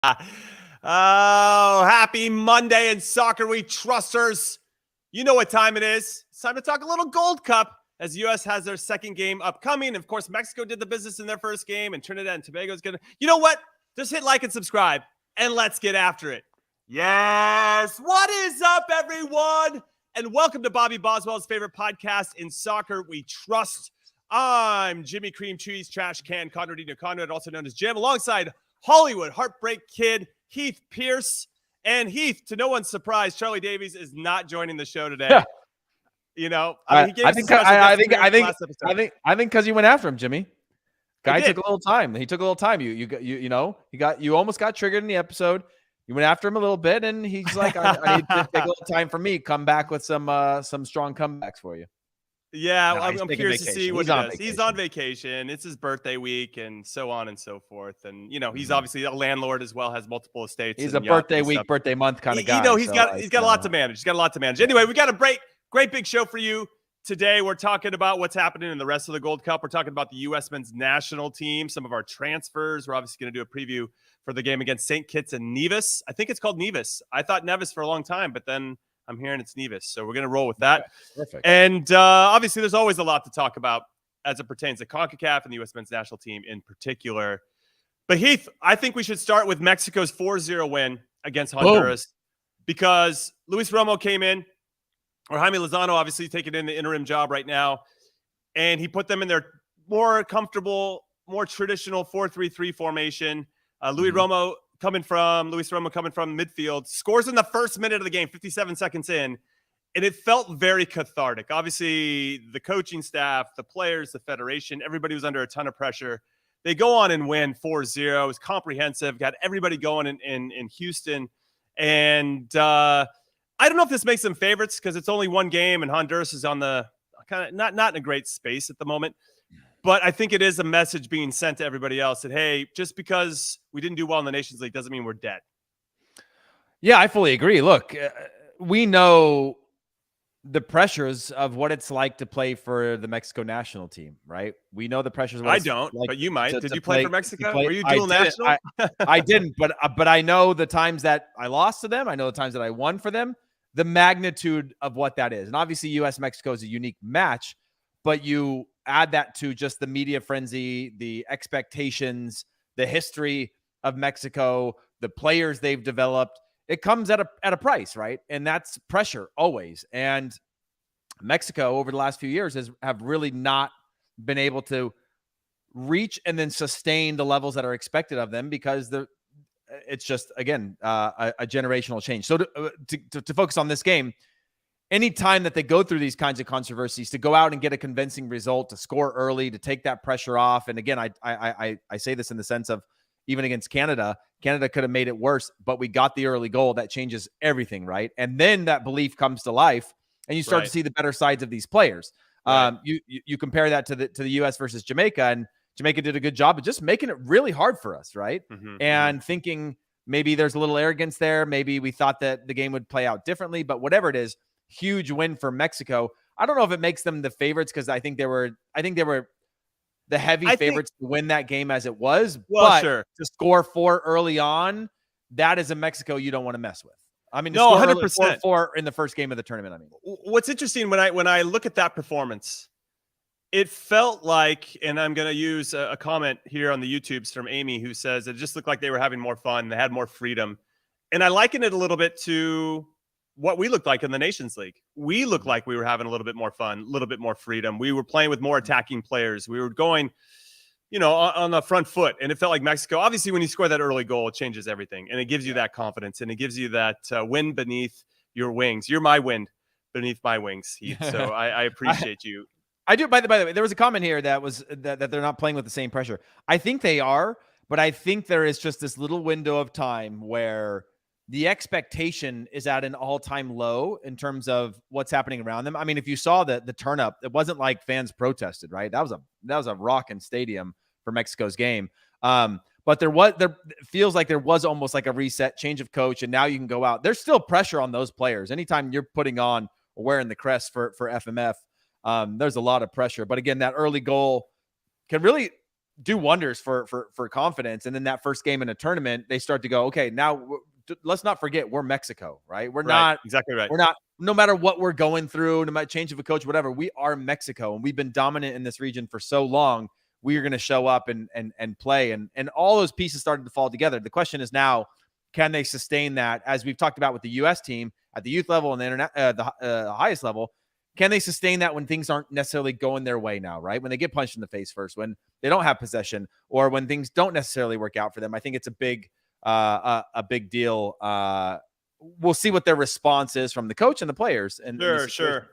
Oh, happy Monday in Soccer We Trusters. You know what time it is. It's time to talk a little Gold Cup as the U.S. has their second game upcoming. Of course, Mexico did the business in their first game, and Trinidad and Tobago is going to... You know what? Just hit like and subscribe, and let's get after it. Yes! What is up, everyone? And welcome to Bobby Boswell's favorite podcast in Soccer We Trust. I'm Jimmy Cream Cheese Trash Can Conradino Conrad, also known as Jim, alongside Hollywood Heartbreak Kid Heath Pierce. And Heath, to no one's surprise, Charlie Davies is not joining the show today. Yeah. You know, I think because you went after him, Jimmy. Guy took a little time. He took a little time. You almost got triggered in the episode. You went after him a little bit, and he's like, I need to take a little time for me. Come back with some strong comebacks for you. Yeah, no, I'm curious to see what he does. He's on vacation. It's his birthday week and so on and so forth. And, you know, he's obviously a landlord as well, has multiple estates. He's a birthday week, birthday month kind of guy. You know, he's got a lot to manage. He's got a lot to manage. Anyway, we got a great big show for you today. We're talking about what's happening in the rest of the Gold Cup. We're talking about the U.S. men's national team, some of our transfers. We're obviously going to do a preview for the game against St. Kitts and Nevis. I think it's called Nevis. I thought Nevis for a long time, but then I'm hearing it's Nevis, so we're going to roll with that. Okay, perfect. And obviously, there's always a lot to talk about as it pertains to CONCACAF and the U.S. men's national team in particular. But Heath, I think we should start with Mexico's 4-0 win against Honduras because Luis Romo came in, or Jaime Lozano obviously taking in the interim job right now, and he put them in their more comfortable, more traditional 4-3-3 formation. Luis Romo coming from midfield, scores in the first minute of the game, 57 seconds in, and it felt very cathartic. Obviously, the coaching staff, the players, the federation, everybody was under a ton of pressure. They go on and win 4-0. It was comprehensive, got everybody going in Houston. And I don't know if this makes them favorites because it's only one game, and Honduras is on the kind of not in a great space at the moment. But I think it is a message being sent to everybody else that, hey, just because we didn't do well in the Nations League doesn't mean we're dead. Yeah, I fully agree. Look, we know the pressures of what it's like to play for the Mexico national team, right? We know the pressures. I don't, but you might. Did you play for Mexico? Were you dual national? I didn't, but I know the times that I lost to them. I know the times that I won for them, the magnitude of what that is. And obviously U.S.-Mexico is a unique match, but you add that to just the media frenzy, the expectations, the history of Mexico, the players they've developed. It comes at a price, right? And that's pressure always. And Mexico over the last few years have really not been able to reach and then sustain the levels that are expected of them because it's just, again, a generational change. So to focus on this game, anytime that they go through these kinds of controversies, to go out and get a convincing result, to score early, to take that pressure off. And again, I say this in the sense of even against Canada could have made it worse, but we got the early goal. That changes everything, right? And then that belief comes to life, and you start to see the better sides of these players. Right. You compare that to the U.S. versus Jamaica, and Jamaica did a good job of just making it really hard for us, right? And thinking maybe there's a little arrogance there. Maybe we thought that the game would play out differently, but whatever it is, huge win for Mexico. I don't know if it makes them the favorites because I think they were the heavy favorites to win that game as it was. Well, but sure. To score 4 early on, that is a Mexico you don't want to mess with. I mean, no, 100%. 4 in the first game of the tournament. I mean, what's interesting when I look at that performance, it felt like, and I'm going to use a comment here on the YouTubes from Amy who says it just looked like they were having more fun. They had more freedom. And I liken it a little bit to what we looked like in the Nations League. We looked like we were having a little bit more fun, a little bit more freedom. We were playing with more attacking players. We were going, on the front foot. And it felt like Mexico, obviously when you score that early goal, it changes everything. And it gives you that confidence, and it gives you that wind beneath your wings. You're my wind beneath my wings, Heath. So I appreciate you. I do. By the way, there was a comment here that was that they're not playing with the same pressure. I think they are, but I think there is just this little window of time where the expectation is at an all-time low in terms of what's happening around them. I mean, if you saw the turn up, it wasn't like fans protested, right? That was a rocking stadium for Mexico's game. But there feels like there was almost like a reset, change of coach, and now you can go out. There's still pressure on those players. Anytime you're putting on or wearing the crest for FMF, there's a lot of pressure. But again, that early goal can really do wonders for confidence. And then that first game in a tournament, they start to go, okay, now let's not forget we're Mexico, right? We're not exactly right. We're not, no matter what we're going through, no matter change of a coach, whatever, we are Mexico, and we've been dominant in this region for so long. We are going to show up and play, and all those pieces started to fall together. The question is now, can they sustain that? As we've talked about with the U.S. team at the youth level and the highest level, can they sustain that when things aren't necessarily going their way now, right? When they get punched in the face first, when they don't have possession, or when things don't necessarily work out for them. I think it's a big deal. We'll see what their response is from the coach and the players. And sure.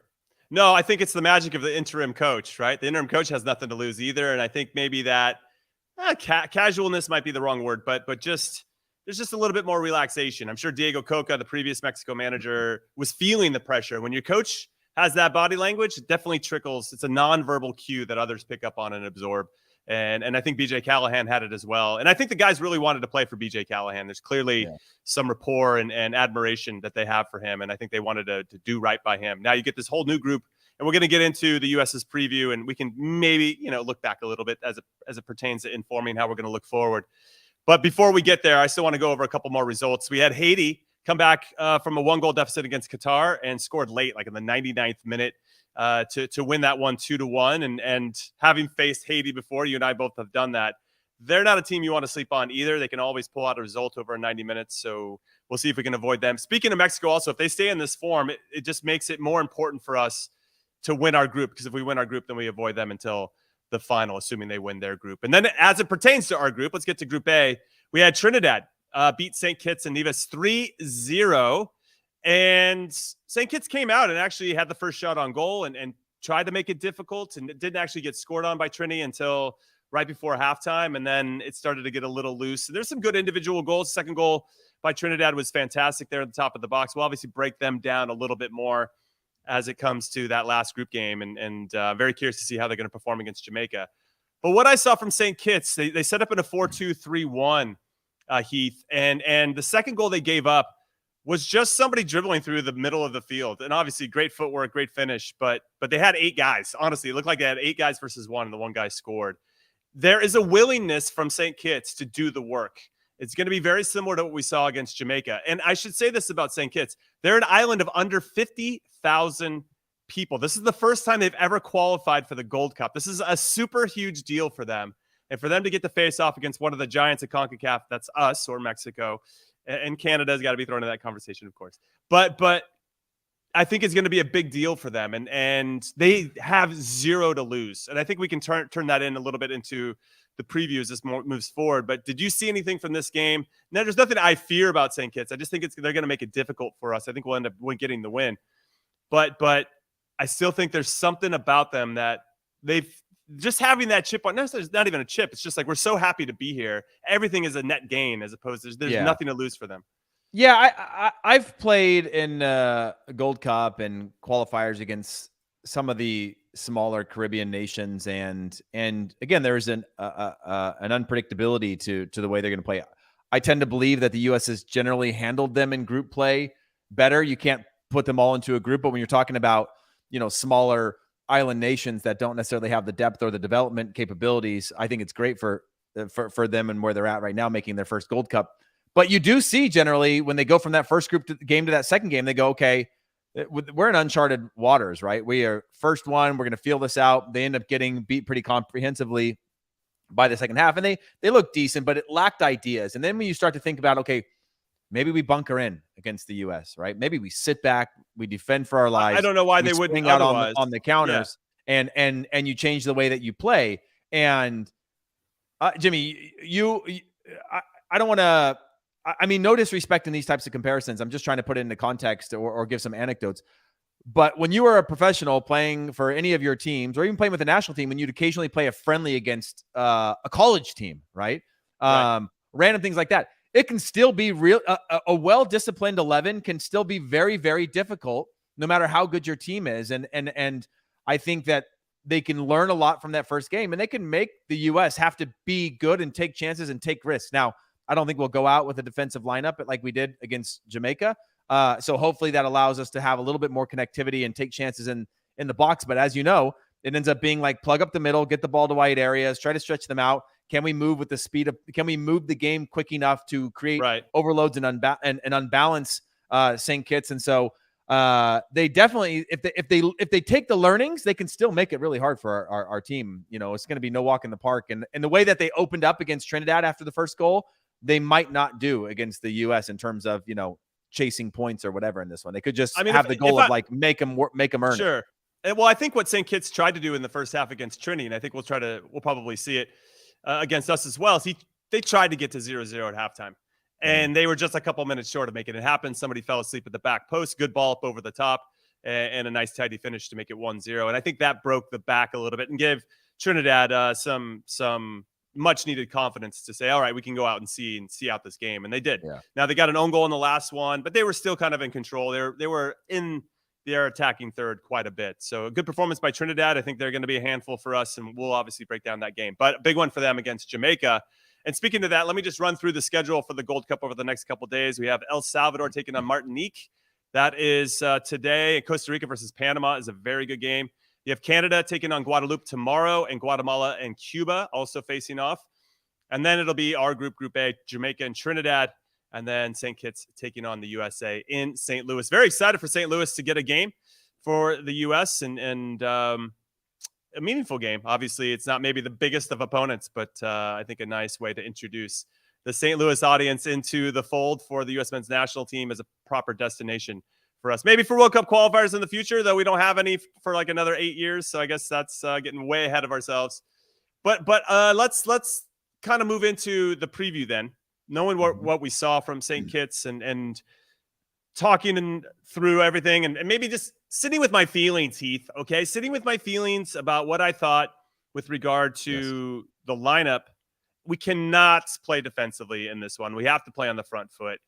No, I think it's the magic of the interim coach, right? The interim coach has nothing to lose either. And I think maybe that casualness might be the wrong word, but just there's just a little bit more relaxation. I'm sure Diego Coca, the previous Mexico manager, was feeling the pressure. When your coach has that body language, it definitely trickles. It's a nonverbal cue that others pick up on and absorb. And I think BJ Callaghan had it as well. And I think the guys really wanted to play for BJ Callaghan. There's clearly some rapport and admiration that they have for him. And I think they wanted to do right by him. Now you get this whole new group, and we're going to get into the US's preview, and we can maybe, look back a little bit as it pertains to informing how we're going to look forward. But before we get there, I still want to go over a couple more results. We had Haiti come back from a 1-goal deficit against Qatar and scored late, like in the 99th minute, to win that one 2-1. And having faced Haiti before, you and I both have done that. They're not a team you want to sleep on either. They can always pull out a result over 90 minutes. So we'll see if we can avoid them. Speaking of Mexico, also, if they stay in this form, it just makes it more important for us to win our group, because if we win our group, then we avoid them until the final, assuming they win their group. And then as it pertains to our group, let's get to Group A. We had Trinidad beat St. Kitts and Nevis 3-0. And St. Kitts came out and actually had the first shot on goal and tried to make it difficult, and it didn't actually get scored on by Trini until right before halftime. And then it started to get a little loose. So there's some good individual goals. Second goal by Trinidad was fantastic there at the top of the box. We'll obviously break them down a little bit more as it comes to that last group game, and very curious to see how they're going to perform against Jamaica. But what I saw from St. Kitts, they set up in a 4-2-3-1, Heath, and the second goal they gave up was just somebody dribbling through the middle of the field. And obviously great footwork, great finish, but they had 8 guys. Honestly, it looked like they had 8 guys versus 1, and the one guy scored. There is a willingness from St. Kitts to do the work. It's going to be very similar to what we saw against Jamaica. And I should say this about St. Kitts. They're an island of under 50,000 people. This is the first time they've ever qualified for the Gold Cup. This is a super huge deal for them. And for them to get to face off against one of the giants of CONCACAF, that's us or Mexico, and Canada's got to be thrown in that conversation, of course. But I think it's going to be a big deal for them. And they have 0 to lose. And I think we can turn that in a little bit into the preview as this moves forward. But did you see anything from this game? Now, there's nothing I fear about St. Kitts. I just think they're going to make it difficult for us. I think we'll end up getting the win. But I still think there's something about them that they've just having that chip on. No, it's not even a chip. It's just like, we're so happy to be here. Everything is a net gain, as opposed to there's nothing to lose for them. Yeah, I've played in Gold Cup and qualifiers against some of the smaller Caribbean nations, and again, there is an unpredictability to the way they're going to play. I tend to believe that the U.S. has generally handled them in group play better. You can't put them all into a group, but when you're talking about smaller island nations that don't necessarily have the depth or the development capabilities, I think it's great for them and where they're at right now, making their first Gold Cup. But you do see generally when they go from that first group game to that second game, they go, okay, we're in uncharted waters, right? We are first one. We're going to feel this out. They end up getting beat pretty comprehensively by the second half, and they look decent, but it lacked ideas. And then when you start to think about, okay, maybe we bunker in against the U.S., right? Maybe we sit back, we defend for our lives. I don't know why they wouldn't out on the counters, and you change the way that you play. And Jimmy, I don't want to. I mean, no disrespect in these types of comparisons. I'm just trying to put it into context or give some anecdotes. But when you were a professional playing for any of your teams, or even playing with a national team, when you'd occasionally play a friendly against a college team, right? Random things like that. It can still be real. A well-disciplined 11 can still be very, very difficult, no matter how good your team is. And I think that they can learn a lot from that first game, and they can make the U.S. have to be good and take chances and take risks. Now, I don't think we'll go out with a defensive lineup like we did against Jamaica. So hopefully that allows us to have a little bit more connectivity and take chances in the box. But as you know, it ends up being like plug up the middle, get the ball to wide areas, try to stretch them out, Can we move with the speed of? Can we move the game quick enough to create overloads and unbalance St. Kitts? And so they definitely, if they take the learnings, they can still make it really hard for our team. You know, it's going to be no walk in the park. And the way that they opened up against Trinidad after the first goal, they might not do against the U.S. in terms of, you know, chasing points or whatever in this one. They could just have the goal of like make them earn sure. It. Well, I think what St. Kitts tried to do in the first half against Trinity, and I think we'll probably see it against us as well, is they tried to get to 0-0 at halftime. And they were just a couple minutes short of making it happen. Somebody fell asleep at the back post. Good ball up over the top and a nice tidy finish to make it 1-0. And I think that broke the back a little bit and gave Trinidad some much needed confidence to say, all right, we can go out and see out this game. And they did. Yeah. Now they got an own goal in the last one, but they were still kind of in control. They were in their attacking third quite a bit. So a good performance by Trinidad. I think they're going to be a handful for us, and we'll obviously break down that game. But a big one for them against Jamaica. And speaking of that, let me just run through the schedule for the Gold Cup over the next couple of days. We have El Salvador taking on Martinique. That is today. Costa Rica versus Panama is a very good game. You have Canada taking on Guadeloupe tomorrow, and Guatemala and Cuba also facing off. And then it'll be our group, Group A, Jamaica and Trinidad, and then St. Kitts taking on the USA in St. Louis. Very excited for St. Louis to get a game for the U.S. and a meaningful game. Obviously, it's not maybe the biggest of opponents, but I think a nice way to introduce the St. Louis audience into the fold for the U.S. men's national team as a proper destination for us. Maybe for World Cup qualifiers in the future, though we don't have any for like another 8 years. So I guess that's getting way ahead of ourselves. But let's kind of move into the preview then, knowing what we saw from St. Kitts and talking through everything and maybe just sitting with my feelings, Heath. Okay. Sitting with my feelings about what I thought with regard to the lineup. We cannot play defensively in this one. We have to play on the front foot.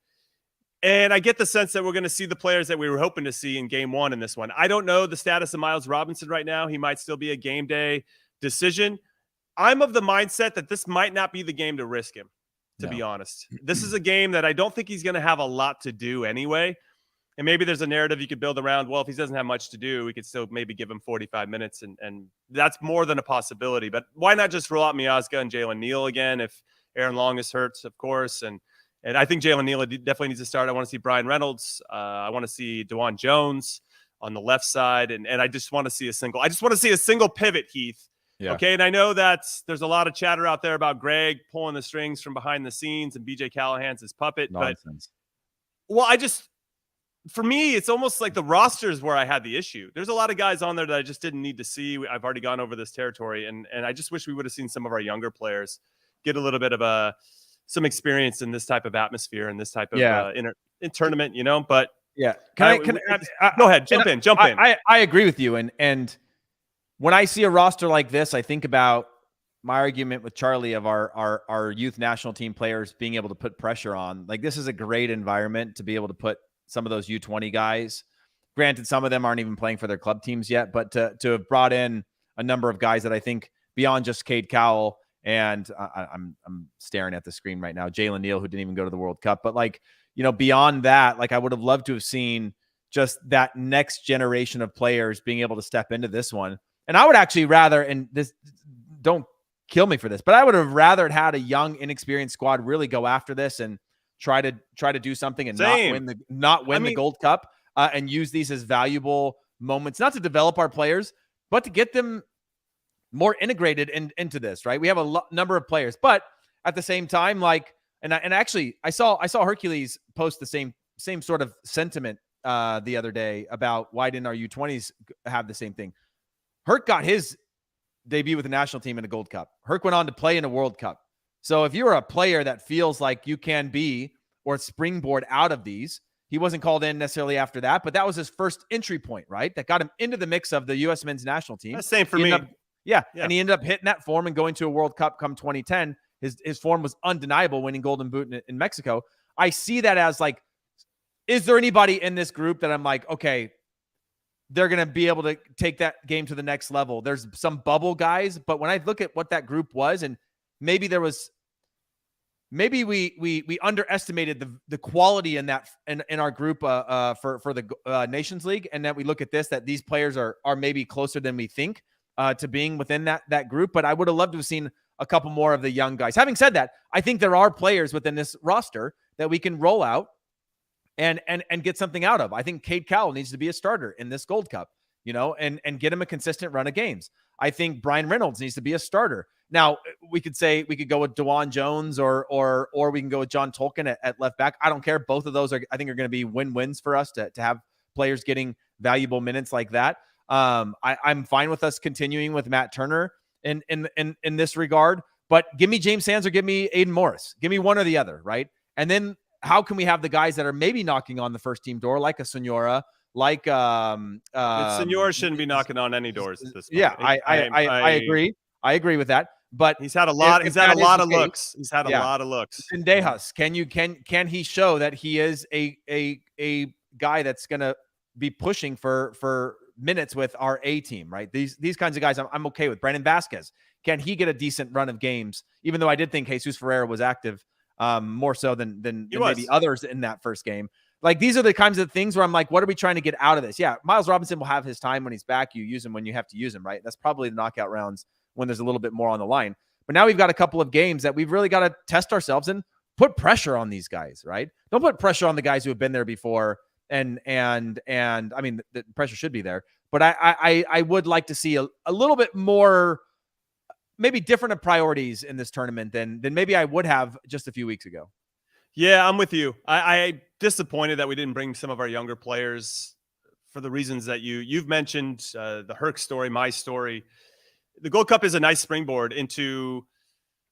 And I get the sense that we're going to see the players that we were hoping to see in game one in this one. I don't know the status of Miles Robinson right now. He might still be a game day decision. I'm of the mindset that this might not be the game to risk him, to be honest. This is a game that I don't think he's going to have a lot to do anyway. And maybe there's a narrative you could build around, well, if he doesn't have much to do, we could still maybe give him 45 minutes. And that's more than a possibility. But why not just roll out Miazga and Jalen Neal again if Aaron Long is hurt, of course. And I think Jalen Neal definitely needs to start. I want to see Brian Reynolds. I want to see DeJuan Jones on the left side. And I just want to see a single pivot, Heath. Yeah. Okay. And I know that there's a lot of chatter out there about Greg pulling the strings from behind the scenes and BJ Callahan's his puppet. Nonsense. But, well, for me, it's almost like the rosters where I had the issue. There's a lot of guys on there that I just didn't need to see. I've already gone over this territory, and I just wish we would have seen some of our younger players get a little bit of some experience in this type of atmosphere and this type of in tournament, you know. But yeah, go ahead, jump in. I agree with you, and when I see a roster like this, I think about my argument with Charlie of our youth national team players being able to put pressure on. Like, this is a great environment to be able to put some of those U20 guys. Granted, some of them aren't even playing for their club teams yet, but to have brought in a number of guys that I think beyond just Cade Cowell and I'm staring at the screen right now, Jalen Neal, who didn't even go to the World Cup, but like, you know, beyond that, like I would have loved to have seen just that next generation of players being able to step into this one. And I would actually rather, and this, don't kill me for this, but I would have rather had a young, inexperienced squad really go after this and try to do something and not win the Gold Cup and use these as valuable moments, not to develop our players, but to get them more integrated into this, right? We have a number of players, but at the same time, like, and actually I saw Hercules post the same sort of sentiment the other day about why didn't our U20s have the same thing. Herc got his debut with the national team in a Gold Cup. Herc went on to play in a World Cup. So if you're a player that feels like you can be or springboard out of these, he wasn't called in necessarily after that, but that was his first entry point, right? That got him into the mix of the U.S. men's national team. That's same for me. And he ended up hitting that form and going to a World Cup come 2010. His form was undeniable, winning Golden Boot in Mexico. I see that as like, is there anybody in this group that I'm like, okay, they're going to be able to take that game to the next level? There's some bubble guys, but when I look at what that group was, and maybe we underestimated the quality in that in our group for the Nations League, and that we look at this, that these players are maybe closer than we think to being within that group. But I would have loved to have seen a couple more of the young guys. Having said that, I think there are players within this roster that we can roll out and get something out of. I think Cade Cowell needs to be a starter in this Gold Cup, and get him a consistent run of games. I think Brian Reynolds needs to be a starter. Now, we could go with DeJuan Jones or we can go with John Tolkien at left back. I don't care. Both of those I think are going to be win-wins for us to have players getting valuable minutes like that. I'm fine with us continuing with Matt Turner in this regard, but give me James Sands or give me Aiden Morris. Give me one or the other, right? And then how can we have the guys that are maybe knocking on the first team door, like a Senora, like Senora shouldn't be knocking on any doors at this point. Yeah, I agree. I agree with that. But he's had a lot. He's had a lot of looks. He's had a lot of looks. Zendejas, can he show that he is a guy that's going to be pushing for minutes with our A team, right? These kinds of guys I'm okay with. Brandon Vasquez, can he get a decent run of games? Even though I did think Jesus Ferreira was active more so than maybe others in that first game. Like, these are the kinds of things where I'm like, what are we trying to get out of this? Yeah, Miles Robinson will have his time when he's back. You use him when you have to use him, right? That's probably the knockout rounds when there's a little bit more on the line. But now we've got a couple of games that we've really got to test ourselves and put pressure on these guys, right? Don't put pressure on the guys who have been there before. And I mean, the pressure should be there. But I would like to see a little bit more, maybe different of priorities in this tournament than maybe I would have just a few weeks ago. Yeah, I'm with you. I disappointed that we didn't bring some of our younger players for the reasons that you've mentioned, the Herc story, my story. The Gold Cup is a nice springboard into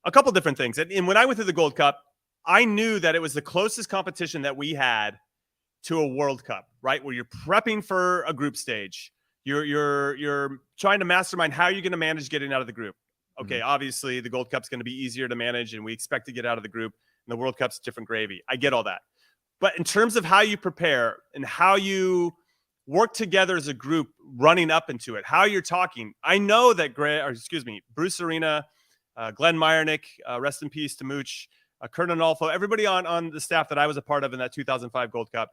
a couple different things. And when I went through the Gold Cup, I knew that it was the closest competition that we had to a World Cup, right? Where you're prepping for a group stage. You're trying to mastermind how you're going to manage getting out of the group. Okay, obviously the Gold Cup's going to be easier to manage and we expect to get out of the group. And the World Cup's different gravy. I get all that. But in terms of how you prepare and how you work together as a group running up into it, how you're talking, I know that Bruce Arena, Glenn Meyernick, rest in peace to Mooch, Kurt Arnolfo, everybody on the staff that I was a part of in that 2005 Gold Cup,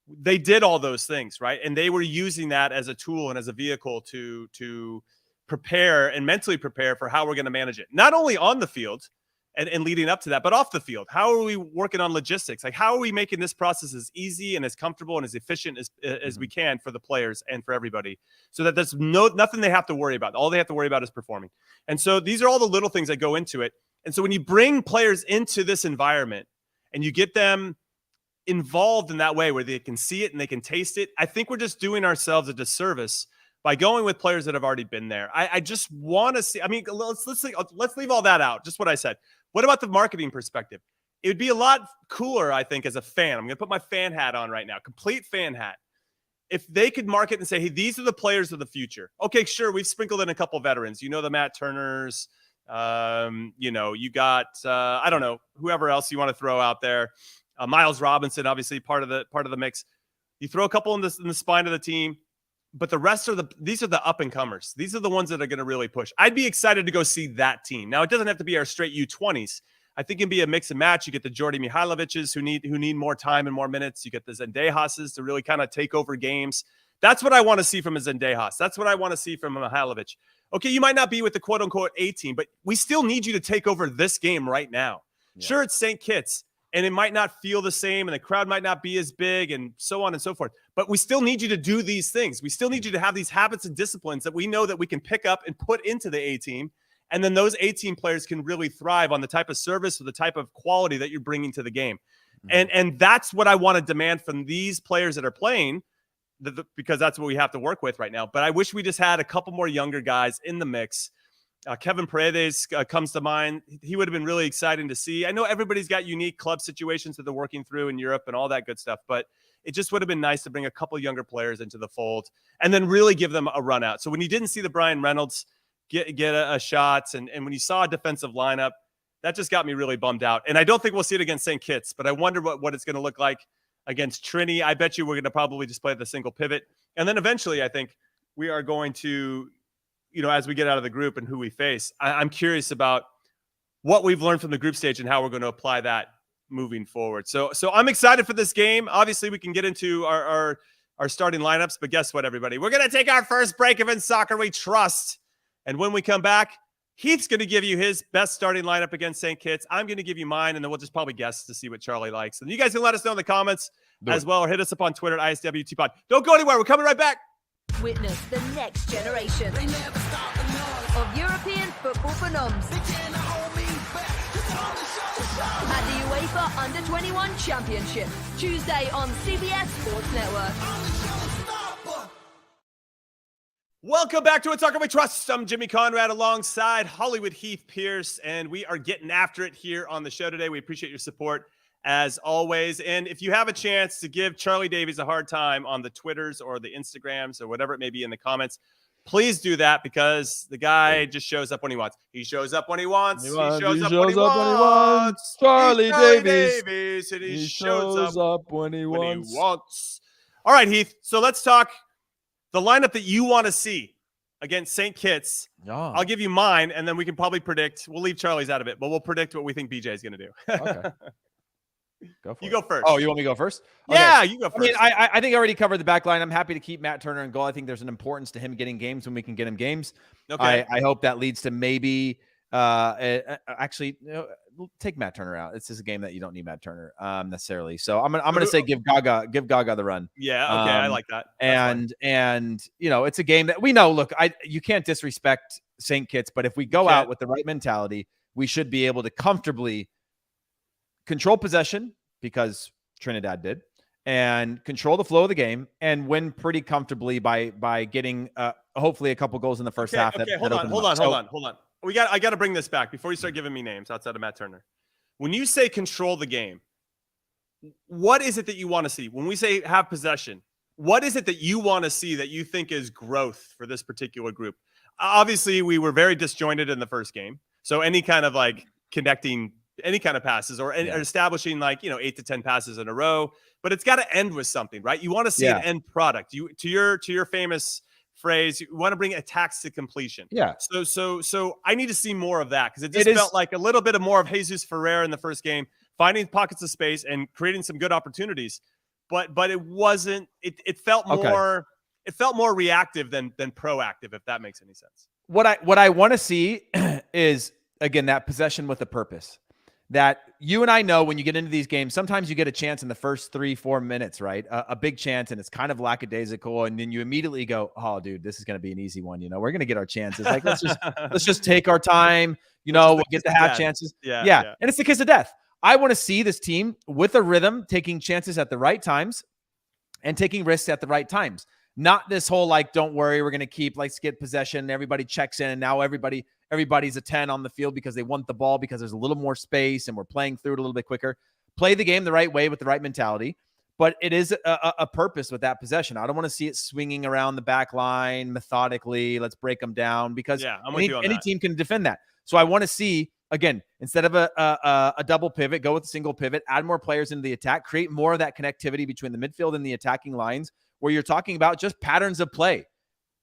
they did all those things, right? And they were using that as a tool and as a vehicle to prepare and mentally prepare for how we're going to manage it. Not only on the field, and leading up to that, but off the field, how are we working on logistics? Like, how are we making this process as easy and as comfortable and as efficient as we can for the players and for everybody, so that there's nothing they have to worry about. All they have to worry about is performing. And so these are all the little things that go into it. And so when you bring players into this environment and you get them involved in that way where they can see it and they can taste it, I think we're just doing ourselves a disservice by going with players that have already been there. I just want to see. I mean, let's leave all that out. Just what I said. What about the marketing perspective? It would be a lot cooler, I think, as a fan. I'm going to put my fan hat on right now, complete fan hat. If they could market and say, hey, these are the players of the future. Okay, sure, we've sprinkled in a couple veterans. The Matt Turners. You got, I don't know, whoever else you want to throw out there. Miles Robinson, obviously part of the mix. You throw a couple in the spine of the team. But the rest these are the up and comers. These are the ones that are going to really push. I'd be excited to go see that team. Now, it doesn't have to be our straight U20s. I think it can be a mix and match. You get the Jordy Mihailoviches who need more time and more minutes. You get the Zendejases to really kind of take over games. That's what I want to see from a Zendejas. That's what I want to see from a Mihailovic. Okay, you might not be with the quote unquote A team, but we still need you to take over this game right now. Yeah. Sure, it's St. Kitts. And it might not feel the same, and the crowd might not be as big, and so on and so forth. But we still need you to do these things. We still need you to have these habits and disciplines that we know that we can pick up and put into the A team. And then those A team players can really thrive on the type of service or the type of quality that you're bringing to the game. And that's what I want to demand from these players that are playing, because that's what we have to work with right now. But I wish we just had a couple more younger guys in the mix. Kevin Paredes comes to mind. He would have been really exciting to see. I know everybody's got unique club situations that they're working through in Europe and all that good stuff, but it just would have been nice to bring a couple younger players into the fold and then really give them a run out. So when you didn't see the Brian Reynolds get a shot and when you saw a defensive lineup, that just got me really bummed out. And I don't think we'll see it against St. Kitts, but I wonder what it's going to look like against Trini. I bet you we're going to probably just play the single pivot. And then eventually I think we are going to, as we get out of the group and who we face, I'm curious about what we've learned from the group stage and how we're going to apply that moving forward. So I'm excited for this game. Obviously, we can get into our starting lineups, but guess what, everybody? We're going to take our first break of In Soccer We Trust. And when we come back, Heath's going to give you his best starting lineup against St. Kitts. I'm going to give you mine, and then we'll just probably guess to see what Charlie likes. And you guys can let us know in the comments as well, or hit us up on Twitter at ISWTPod. Don't go anywhere. We're coming right back. Witness the next generation of European football phenoms at the UEFA Under-21 Championship, Tuesday on CBS Sports Network. Welcome back to A Soccer We Trust. I'm Jimmy Conrad alongside Hollywood Heath Pierce, and we are getting after it here on the show today. We appreciate your support as always. And if you have a chance to give Charlie Davies a hard time on the Twitters or the Instagrams or whatever it may be in the comments, please do that, because the guy just shows up when he wants. He shows up when he wants. He shows up when he wants. Charlie Davies. And he shows up when he wants. All right, Heath. So let's talk the lineup that you want to see against St. Kitts. I'll give you mine, and then we can probably predict. We'll leave Charlie's out of it, but we'll predict what we think BJ is going to do. Okay. You go first. Oh, you want me to go first? Yeah, okay. You go first. I mean, I think I already covered the back line. I'm happy to keep Matt Turner in goal. I think there's an importance to him getting games when we can get him games. Okay. I hope that leads to maybe actually take Matt Turner out. It's just a game that you don't need Matt Turner necessarily. So I'm gonna say give Gaga the run. Yeah, okay, I like that. And you know, it's a game that we know. Look, you can't disrespect St. Kitts, but if we go out with the right mentality, we should be able to comfortably control possession, because Trinidad did, and control the flow of the game and win pretty comfortably by getting hopefully a couple goals in the first half. Hold on. I got to bring this back before you start giving me names outside of Matt Turner. When you say control the game, what is it that you want to see? When we say have possession, what is it that you want to see that you think is growth for this particular group? Obviously, we were very disjointed in the first game. So any kind of like connecting any kind of passes or establishing 8 to 10 passes in a row, but it's got to end with something, right? You want to see an end product. You to your famous phrase, you want to bring attacks to completion. Yeah. So I need to see more of that, because it just felt like a little bit of more of Jesus Ferrer in the first game, finding pockets of space and creating some good opportunities. But it wasn't. It felt more. It felt more reactive than proactive, if that makes any sense. What I want to see is, again, that possession with a purpose. That you and I know, when you get into these games, sometimes you get a chance in the first 3-4 minutes, right? A big chance, and it's kind of lackadaisical, and then you immediately go, "Oh, dude, this is going to be an easy one. We're going to get our chances. Like, let's just take our time. We'll get the half chances." Yeah, and it's the kiss of death. I want to see this team with a rhythm, taking chances at the right times, and taking risks at the right times. Not this whole don't worry, we're going to keep, let's get possession. Everybody checks in, and now everybody's a 10 on the field because they want the ball, because there's a little more space and we're playing through it a little bit quicker. Play the game the right way with the right mentality, but it is a purpose with that possession. I don't want to see it swinging around the back line methodically. Let's break them down, because any team can defend that. So I want to see, again, instead of a double pivot, go with a single pivot, add more players into the attack, create more of that connectivity between the midfield and the attacking lines, where you're talking about just patterns of play.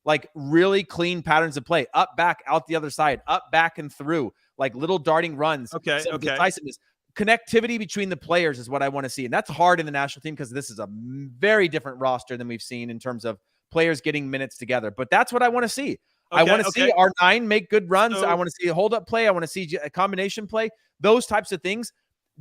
Like really clean patterns of play, up, back, out the other side, up, back, and through, like little darting runs. Okay. Decisiveness. Connectivity between the players is what I want to see. And that's hard in the national team, because this is a very different roster than we've seen in terms of players getting minutes together. But that's what I want to see. I want to see our 9 make good runs. I want to see a hold-up play. I want to see a combination play, those types of things.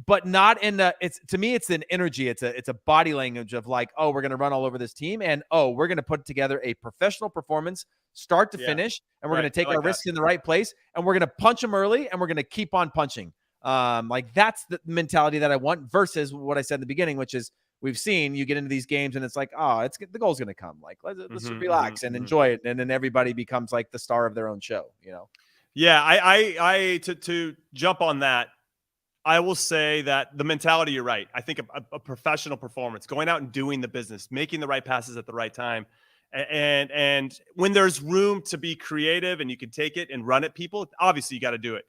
But not in the, to me, it's an energy. It's a body language of we're going to run all over this team, and we're going to put together a professional performance, start to finish, and we're going to take our risks in the right place, and we're going to punch them early, and we're going to keep on punching. That's the mentality that I want, versus what I said in the beginning, which is we've seen you get into these games and it's the goal's going to come. Let's relax and enjoy it, and then everybody becomes the star of their own show. Yeah, I to jump on that. I will say that the mentality, you're right. I think a professional performance, going out and doing the business, making the right passes at the right time. And when there's room to be creative and you can take it and run at people, obviously you got to do it.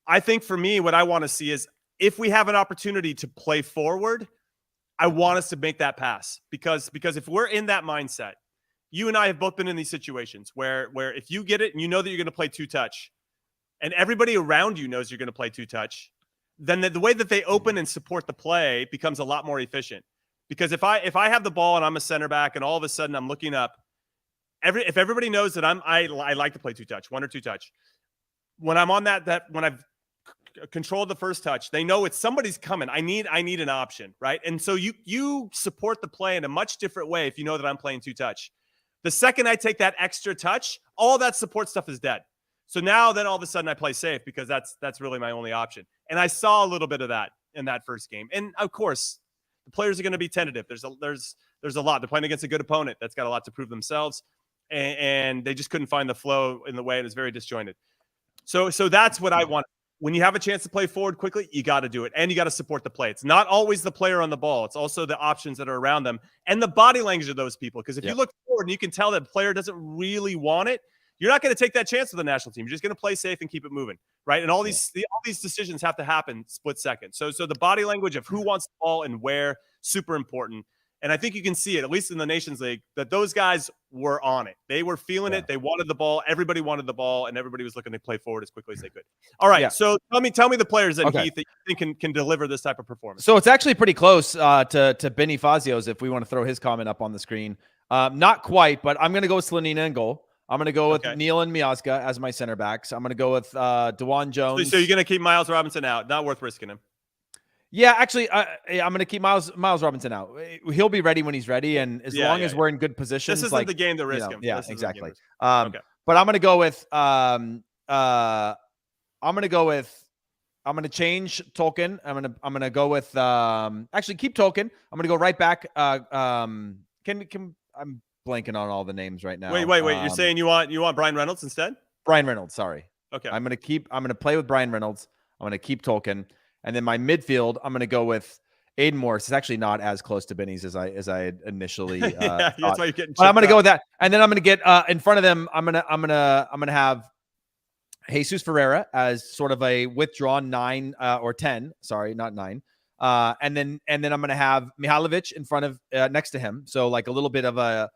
I think for me, what I want to see is, if we have an opportunity to play forward, I want us to make that pass, because if we're in that mindset, you and I have both been in these situations where if you get it and you know that you're going to play 2-touch, and everybody around you knows you're going to play 2-touch, then the way that they open and support the play becomes a lot more efficient. Because if I have the ball and I'm a center back and all of a sudden I'm looking up, if everybody knows that I like to play 2-touch, 1 or 2-touch, when I'm on when I've controlled the first touch, they know it's somebody's coming. I need an option, right? And so you support the play in a much different way if you know that I'm playing 2-touch. The second I take that extra touch, all that support stuff is dead. So now then all of a sudden I play safe because that's really my only option. And I saw a little bit of that in that first game. And of course, the players are going to be tentative. There's a lot. They're playing against a good opponent that's got a lot to prove themselves, and they just couldn't find the flow in the way. It was very disjointed. So that's what I want. When you have a chance to play forward quickly, you got to do it, and you got to support the play. It's not always the player on the ball. It's also the options that are around them and the body language of those people. Because if you look forward and you can tell that the player doesn't really want it, you're not going to take that chance with the national team. You're just going to play safe and keep it moving, right? And all these decisions have to happen split second. So the body language of who wants the ball and where, super important. And I think you can see it, at least in the Nations League, that those guys were on it. They were feeling it. They wanted the ball. Everybody wanted the ball, and everybody was looking to play forward as quickly as they could. All right, so tell me the players that Heath that you think can deliver this type of performance. So it's actually pretty close to Benny Fazio's if we want to throw his comment up on the screen. Not quite, but I'm going to go with Slonina in goal. I'm going to go with Neil and Miazga as my center backs. I'm going to go with DeJuan Jones. So you're going to keep Miles Robinson out. Not worth risking him. Yeah, actually, I'm going to keep Miles Robinson out. He'll be ready when he's ready, and as long as we're in good positions, this isn't the game to risk him. Yeah, exactly. But I'm going to go with I'm going to change Tolkien. I'm going to go with actually keep Tolkien. I'm going to go right back. I'm blanking on all the names right now. Wait. You're saying you want Brian Reynolds instead? Brian Reynolds, sorry. Okay. I'm going to play with Brian Reynolds. I'm going to keep Tolkien. And then my midfield, I'm going to go with Aiden Morris. It's actually not as close to Benny's as I had initially thought. That's why you're getting. But I'm going to go with that. And then I'm going to get in front of them. I'm going to have Jesus Ferreira as sort of a withdrawn 9 or 10. Sorry, not 9. And then I'm going to have Mihailovic in front of next to him. So like a little bit of a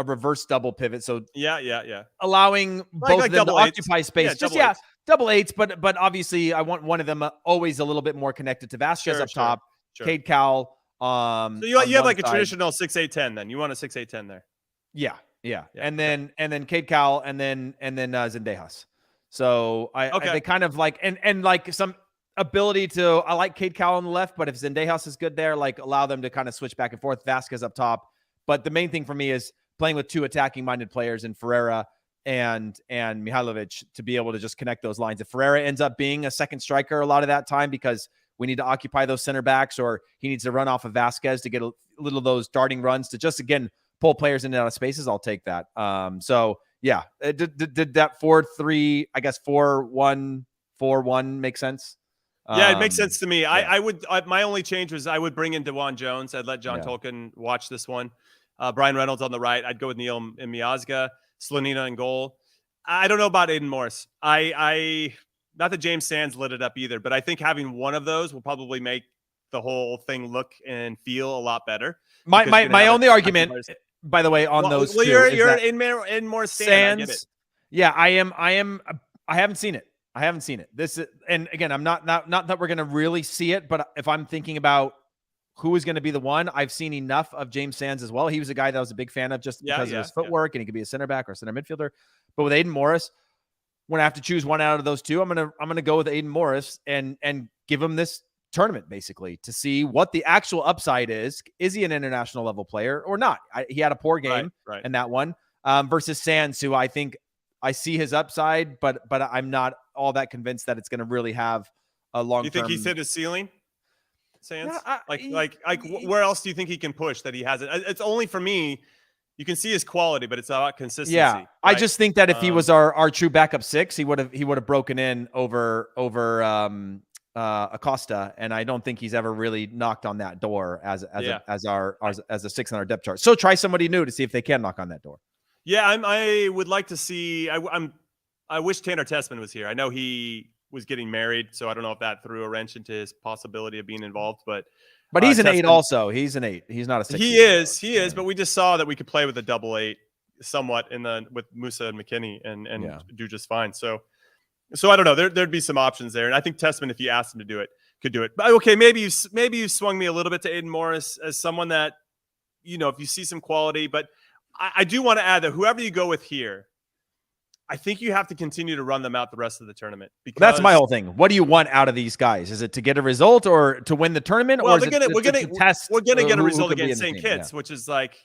reverse double pivot. So allowing both of them to occupy space. Double eights, but obviously I want one of them always a little bit more connected to Vasquez up top. Cade Cowell. So you have like a traditional 6-8-10 then. You want a 6-8-10 there. Yeah. And then Cade Cowell and then Zendejas. So they kind of like and like some ability to I like Cade Cowell on the left, but if Zendejas is good there, like allow them to kind of switch back and forth. Vasquez up top. But the main thing for me is playing with 2 attacking minded players in Ferreira and Mihailovic to be able to just connect those lines. If Ferreira ends up being a second striker a lot of that time because we need to occupy those center backs, or he needs to run off of Vasquez to get a little of those darting runs to just, again, pull players in and out of spaces, I'll take that. So yeah, did that 4-3, I guess 4-1-4-1 make sense? Yeah, it makes sense to me. I would my only change was I would bring in DeJuan Jones. I'd let John Tolkien watch this one. Brian Reynolds on the right. I'd go with Neil and Miazga. Slonina in goal. I don't know about Aiden Morris. I not that James Sands lit it up either, but I think having one of those will probably make the whole thing look and feel a lot better. My only argument, by the way, on those two, you're in Morris Sands. I get it. Yeah, I am. I haven't seen it. This is, and again, I'm not that we're going to really see it, but if I'm thinking about who is going to be the one, I've seen enough of James Sands as well. He was a guy that I was a big fan of just because of his footwork, and he could be a center back or a center midfielder. But with Aiden Morris, when I have to choose one out of those two, I'm gonna go with Aiden Morris and give him this tournament basically to see what the actual upside is. Is he an international level player or not? He had a poor game in that one versus Sands, who I think I see his upside, but I'm not all that convinced that it's going to really have a long. You think he's hit his ceiling? Sands? Where else do you think he can push that he hasn't? It's only for me. You can see his quality, but it's about consistency. Yeah, right? I just think that if he was our true backup 6, he would have broken in over Acosta, and I don't think he's ever really knocked on that door as a 6 on our depth chart. So try somebody new to see if they can knock on that door. Yeah, I would like to see. I wish Tanner Tessman was here. I know he was getting married, so I don't know if that threw a wrench into his possibility of being involved. But he's an 8 also. He's an 8. He's not a 6. He is. But we just saw that we could play with a double 8 somewhat with Musa and McKennie and do just fine. So I don't know. There'd be some options there, and I think Tessman, if you asked him to do it, could do it. But okay, maybe you swung me a little bit to Aiden Morris as someone that, if you see some quality. But I do want to add that whoever you go with here, I think you have to continue to run them out the rest of the tournament. Because that's my whole thing. What do you want out of these guys? Is it to get a result or to win the tournament? Well, or is it to test? We're gonna get a result could be in against the St. team? Kitts, which is like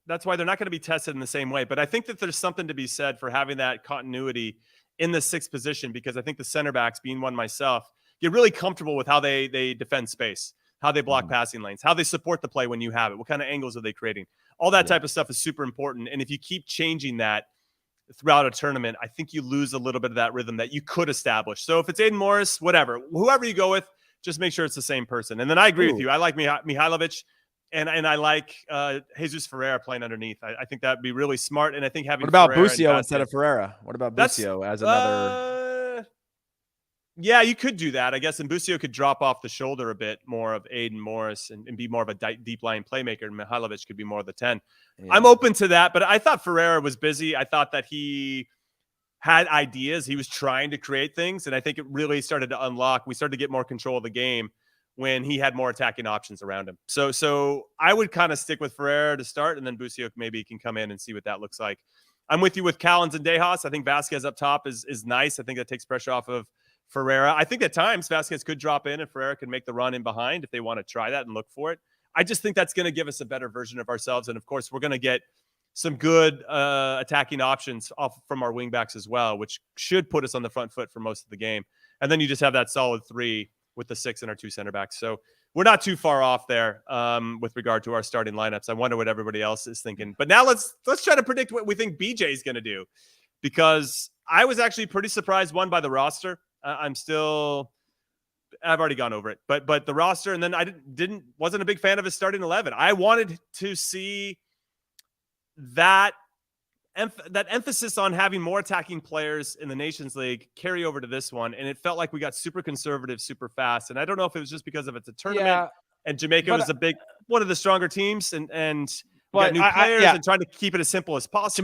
that's why they're not going to be tested in the same way. But I think that there's something to be said for having that continuity in the 6th position, because I think the center backs, being one myself, get really comfortable with how they defend space, how they block passing lanes, how they support the play when you have it, what kind of angles are they creating. All that type of stuff is super important. And if you keep changing that throughout a tournament, I think you lose a little bit of that rhythm that you could establish. So if it's Aiden Morris, whatever, whoever you go with, just make sure it's the same person. And then I agree with you. I like Mihailovic, and I like Jesus Ferreira playing underneath. I think that'd be really smart. And I think having what about Ferreira Busio instead of Ferreira? What about Busio as another? Yeah, you could do that, I guess. And Busio could drop off the shoulder a bit more of Aiden Morris and be more of a deep line playmaker. And Mihailovic could be more of the 10. Yeah. I'm open to that, but I thought Ferreira was busy. I thought that he had ideas. He was trying to create things. And I think it really started to unlock. We started to get more control of the game when he had more attacking options around him. So I would kind of stick with Ferreira to start, and then Busio maybe can come in and see what that looks like. I'm with you with Callaghan and Dejas. I think Vasquez up top is nice. I think that takes pressure off of Ferreira. I think at times Vasquez could drop in and Ferreira could make the run in behind if they want to try that and look for it. I just think that's going to give us a better version of ourselves. And of course, we're going to get some good attacking options off from our wingbacks as well, which should put us on the front foot for most of the game. And then you just have that solid 3 with the 6 and our 2 center backs. So we're not too far off there with regard to our starting lineups. I wonder what everybody else is thinking. But now let's try to predict what we think BJ is going to do, because I was actually pretty surprised, one, by the roster. I've already gone over it, but the roster, and then I wasn't a big fan of his starting 11. I wanted to see that emphasis on having more attacking players in the Nations League carry over to this one, and it felt like we got super conservative, super fast. And I don't know if it was just because of it's a tournament, and Jamaica was one of the stronger teams, and got new players and trying to keep it as simple as possible.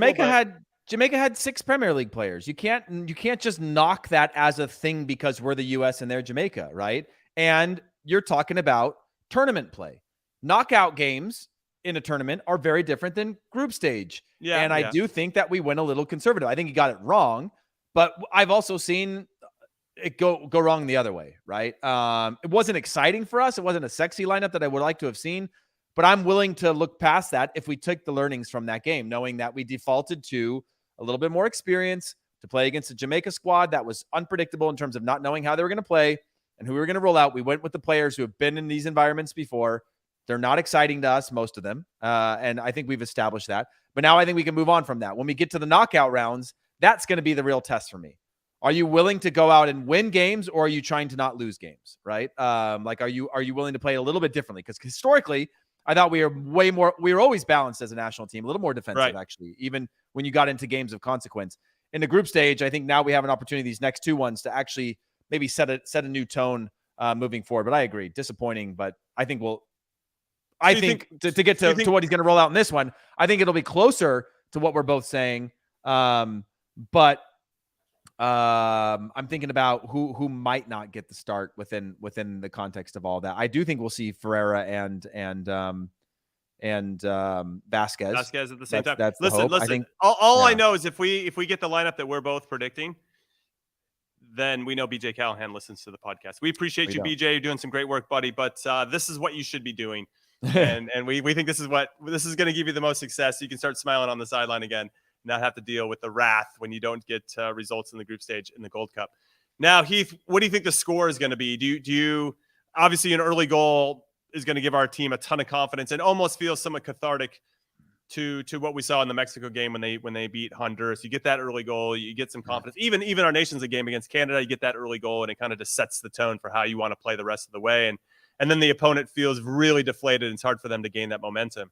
Jamaica had 6 Premier League players. You can't just knock that as a thing because we're the US and they're Jamaica, right? And you're talking about tournament play. Knockout games in a tournament are very different than group stage. And I do think that we went a little conservative. I think he got it wrong, but I've also seen it go wrong the other way, right? It wasn't exciting for us. It wasn't a sexy lineup that I would like to have seen, but I'm willing to look past that if we took the learnings from that game, knowing that we defaulted to a little bit more experience to play against a Jamaica squad that was unpredictable in terms of not knowing how they were going to play and who we were going to roll out. We went with the players who have been in these environments before. They're not exciting to us, most of them. And I think we've established that. But now I think we can move on from that. When we get to the knockout rounds, that's going to be the real test for me. Are you willing to go out and win games, or are you trying to not lose games, right? Are you willing to play a little bit differently? Because historically, I thought we were always balanced as a national team, a little more defensive, actually, even when you got into games of consequence. In the group stage, I think now we have an opportunity, these next 2 ones, to actually maybe set a new tone moving forward. But I agree, disappointing, but I think to get to what he's going to roll out in this one, I think it'll be closer to what we're both saying. But I'm thinking about who might not get the start within the context of all that. I do think we'll see Ferreira and Vasquez. Vasquez at the same time. That's listen. I think, I know is if we get the lineup that we're both predicting, then we know BJ Callaghan listens to the podcast. We appreciate you, BJ. You're doing some great work, buddy. But this is what you should be doing, and we think this is going to give you the most success. So you can start smiling on the sideline again, not have to deal with the wrath when you don't get results in the group stage in the Gold Cup. Now, Heath, what do you think the score is going to be? Do you obviously an early goal is going to give our team a ton of confidence and almost feel somewhat cathartic to what we saw in the Mexico game when they beat Honduras. You get that early goal, you get some confidence. Even our Nations League game against Canada, you get that early goal, and it kind of just sets the tone for how you want to play the rest of the way. And then the opponent feels really deflated, and it's hard for them to gain that momentum.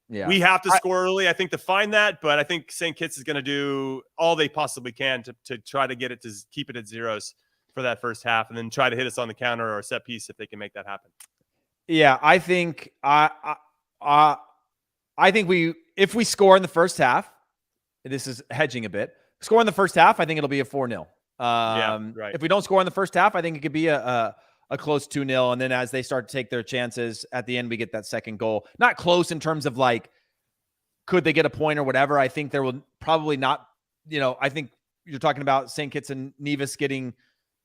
Yeah, we have to score early, I think, to find that. But I think St. Kitts is going to do all they possibly can to try to get it to keep it at zeros for that first half, and then try to hit us on the counter or a set piece if they can make that happen. Yeah, I think if we score in the first half, this is hedging a bit. Score in the first half, I think it'll be a 4-0. If we don't score in the first half, I think it could be a close 2-0. And then as they start to take their chances at the end, we get that second goal. Not close in terms of like, could they get a point or whatever? I think there will probably not, I think you're talking about St. Kitts and Nevis getting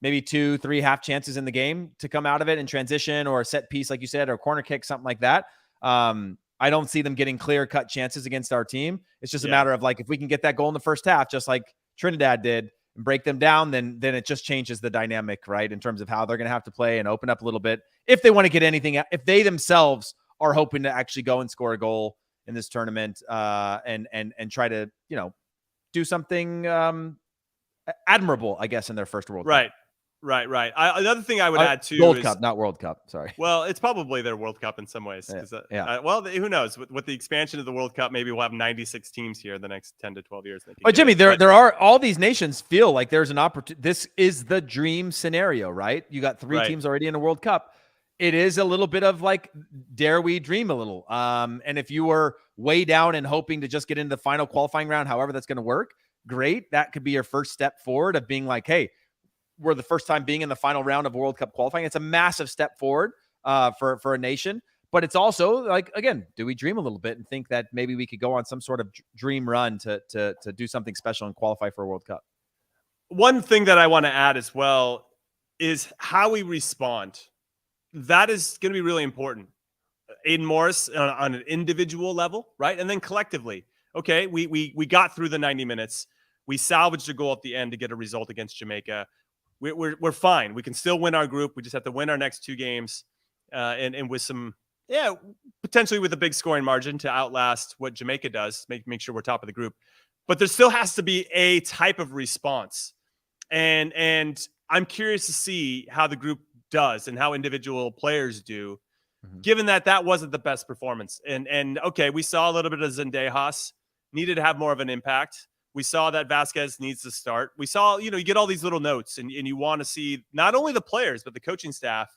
maybe 2-3 half chances in the game to come out of it in transition or a set piece, like you said, or a corner kick, something like that. I don't see them getting clear-cut chances against our team. It's just a matter of, like, if we can get that goal in the first half, just like Trinidad did, and break them down, then it just changes the dynamic, right, in terms of how they're going to have to play and open up a little bit. If they want to get anything, if they themselves are hoping to actually go and score a goal in this tournament and try to, do something admirable, I guess, in their first World Cup. Right. Another thing I would add too Gold is Cup, not World Cup. Sorry. Well, it's probably their World Cup in some ways. Well, who knows? With the expansion of the World Cup, maybe we'll have 96 teams here in the next 10 to 12 years. But Jimmy, there are all these nations feel like there's an opportunity. This is the dream scenario, right? You got 3 teams already in a World Cup. It is a little bit of like, dare we dream a little? And if you were way down and hoping to just get into the final qualifying round, however that's going to work, great. That could be your first step forward of being like, hey, we're the first time being in the final round of World Cup qualifying. It's a massive step forward for a nation, but it's also like, again, do we dream a little bit and think that maybe we could go on some sort of dream run to do something special and qualify for a World Cup? One thing that I want to add as well is how we respond. That is going to be really important. Aiden Morris on an individual level, right? And then collectively, okay, we got through the 90 minutes. We salvaged a goal at the end to get a result against Jamaica. We're fine. We can still win our group. We just have to win our next 2 games, and with some, potentially with a big scoring margin to outlast what Jamaica does. Make sure we're top of the group. But there still has to be a type of response, and I'm curious to see how the group does and how individual players do, given that wasn't the best performance. And okay, we saw a little bit of Zendejas needed to have more of an impact. We saw that Vasquez needs to start. We saw, you get all these little notes and you want to see not only the players, but the coaching staff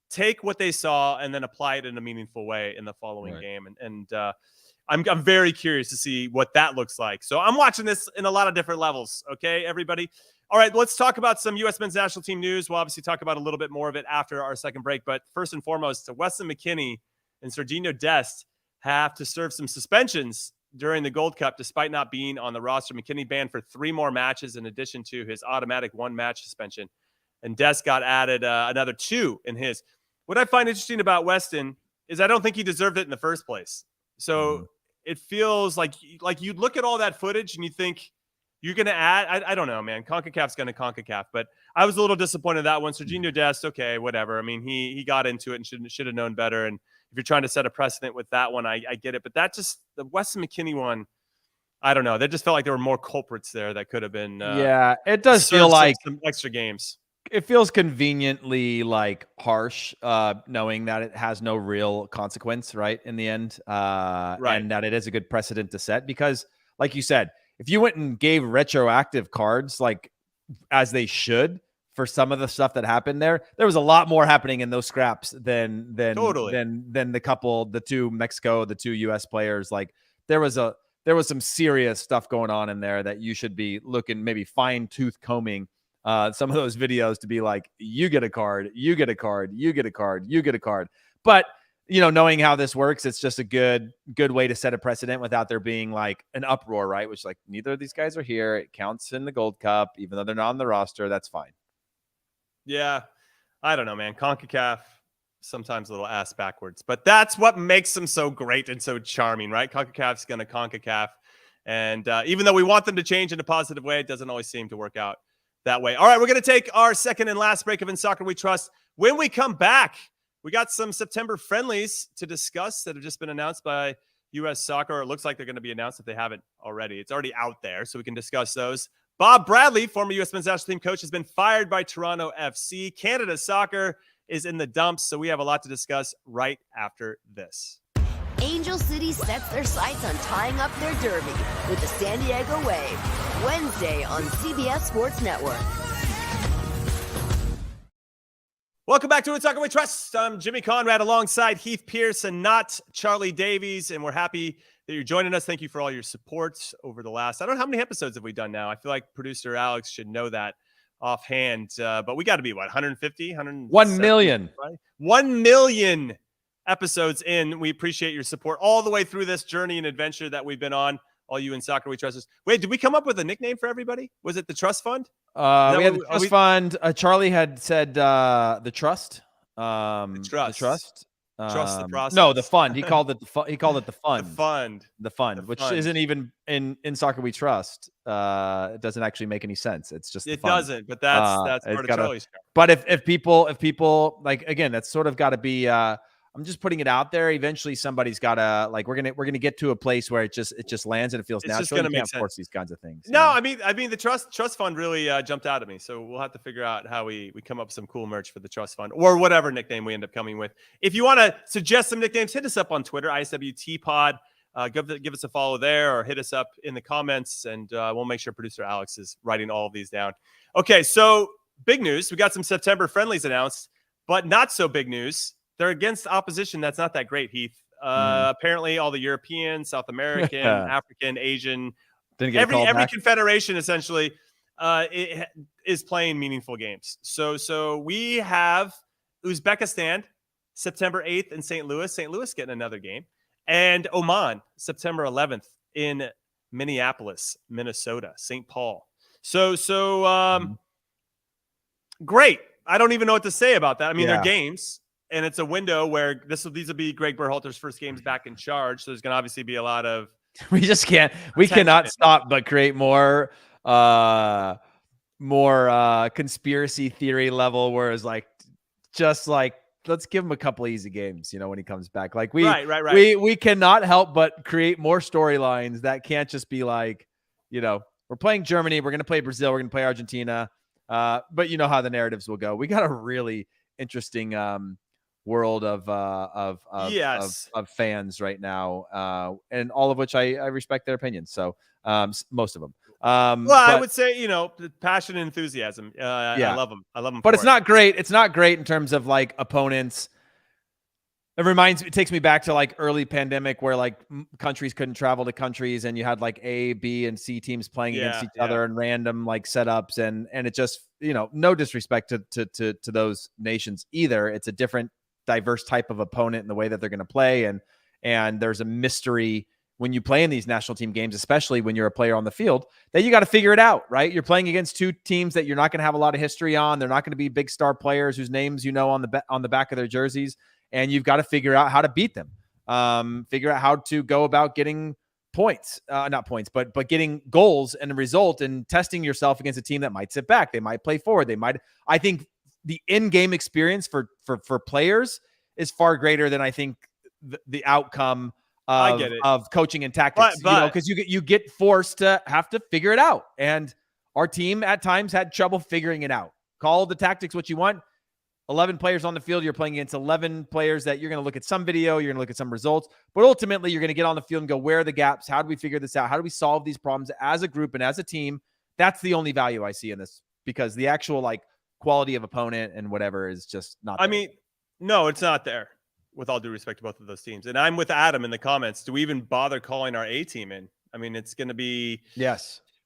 take what they saw and then apply it in a meaningful way in the following game. And I'm very curious to see what that looks like. So I'm watching this in a lot of different levels. Okay, everybody. All right, let's talk about some U.S. men's national team news. We'll obviously talk about a little bit more of it after our second break. But first and foremost, Weston McKennie and Sergino Dest have to serve some suspensions during the Gold Cup, despite not being on the roster. McKennie banned for 3 more matches in addition to his automatic 1-match suspension. And Dest got added another 2 in his. What I find interesting about Weston is I don't think he deserved it in the first place. So it feels like you look at all that footage and you think you're going to add, I don't know, man. CONCACAF's going to CONCACAF. But I was a little disappointed in that one. Sergino Dest, okay, whatever. I mean, he got into it and should have known better. And if you're trying to set a precedent with that one, I get it. But that just, the Weston McKennie one, I don't know. That just felt like there were more culprits there that could have been. It does feel like some extra games. It feels conveniently like harsh, knowing that it has no real consequence, right, in the end, and that it is a good precedent to set. Because, like you said, if you went and gave retroactive cards, like as they should, for some of the stuff that happened there was a lot more happening in those scraps than the 2 Mexico, the 2 US players. Like there was some serious stuff going on in there that you should be looking, maybe fine tooth combing some of those videos to be like, you get a card, you get a card, you get a card, you get a card. But knowing how this works, it's just a good way to set a precedent without there being like an uproar, right? Which, like, neither of these guys are here. It counts in the Gold Cup, even though they're not on the roster. That's fine. Yeah, I don't know, man. CONCACAF, sometimes a little ass backwards, but that's what makes them so great and so charming, right? CONCACAF's going to CONCACAF. And even though we want them to change in a positive way, it doesn't always seem to work out that way. All right, we're going to take our second and last break of In Soccer We Trust. When we come back, we got some September friendlies to discuss that have just been announced by U.S. Soccer. Or it looks like they're going to be announced if they haven't already. It's already out there, so we can discuss those. Bob Bradley, former U.S. men's national team coach, has been fired by Toronto FC. Canada Soccer is in the dumps, so we have a lot to discuss right after this. Angel City sets their sights on tying up their derby with the San Diego Wave, Wednesday on CBS Sports Network. Welcome back to In Soccer We Trust. I'm Jimmy Conrad alongside Heath Pierce and not Charlie Davies, and we're happy that you're joining us. Thank you for all your support over the last, I don't know how many episodes have we done now. I feel like producer Alex should know that offhand, but we got to be, 150, 1 million. Right? 1 million episodes in. We appreciate your support all the way through this journey and adventure that we've been on. All you in Soccer We Trust. Wait, did we come up with a nickname for everybody? Was it the Trust Fund? We had the Trust Fund. Charlie had said the Trust. The Trust. The Trust. Trust the process. No, the Fund. He called it the Fund. He called it the Fund. The Fund, which isn't even in Soccer We Trust. It doesn't actually make any sense. It's just it doesn't. But that's part of Charlie's. But if people like, again, that's sort of got to be. I'm just putting it out there. Eventually, somebody's got to, like, we're gonna get to a place where it just lands and it feels natural. Just gonna you make can't sense. force these kinds of things. No, I mean the trust fund really jumped out at me. So we'll have to figure out how we come up with some cool merch for the trust fund or whatever nickname we end up coming with. If you want to suggest some nicknames, hit us up on Twitter, ISWTpod. Give us a follow there or hit us up in the comments, and we'll make sure producer Alex is writing all of these down. Okay, so big news. We got some September friendlies announced, but not so big news. They're against opposition that's not that great, Heath. Apparently, all the European, South American, African, Asian, every confederation essentially is playing meaningful games. So we have Uzbekistan September 8th in St. Louis. St. Louis getting another game, and Oman September 11th in Minneapolis, Minnesota, St. Paul. So great. I don't even know what to say about that. I mean, they're games. And it's a window where these will be Greg Berhalter's first games back in charge. So there's going to obviously be a lot of. We just can't. We cannot stop but create more conspiracy theory level. Whereas let's give him a couple easy games. When he comes back, like right. We cannot help but create more storylines that can't just be like, we're playing Germany, we're going to play Brazil, we're going to play Argentina. But you know how the narratives will go. We got a really interesting world of fans right now, and all of which I respect their opinions. So most of them. I would say passion and enthusiasm. I love them. But it's not great. It's not great in terms of like opponents. It takes me back to like early pandemic where like countries couldn't travel to countries, and you had like A, B, and C teams playing against each other and random like setups, and it just no disrespect to those nations either. It's a different, diverse type of opponent in the way that they're going to play, and there's a mystery when you play in these national team games, especially when you're a player on the field, that you got to figure it out, right? You're playing against two teams that you're not going to have a lot of history on. They're not going to be big star players whose names on the back of their jerseys, and you've got to figure out how to beat them. Figure out how to go about getting points, not points, but getting goals and a result, and testing yourself against a team that might sit back. They might play forward. I think the in-game experience for players is far greater than I think the outcome of coaching and tactics, because you get forced to have to figure it out. And our team at times had trouble figuring it out. Call the tactics what you want. 11 players on the field. You're playing against 11 players that you're going to look at some video. You're going to look at some results, but ultimately you're going to get on the field and go, where are the gaps? How do we figure this out? How do we solve these problems as a group and as a team? That's the only value I see in this, because the actual like quality of opponent and whatever is just not there. I mean, no, it's not there, with all due respect to both of those teams. And I'm with Adam in the comments. Do we even bother calling our A team in? I mean, it's going to be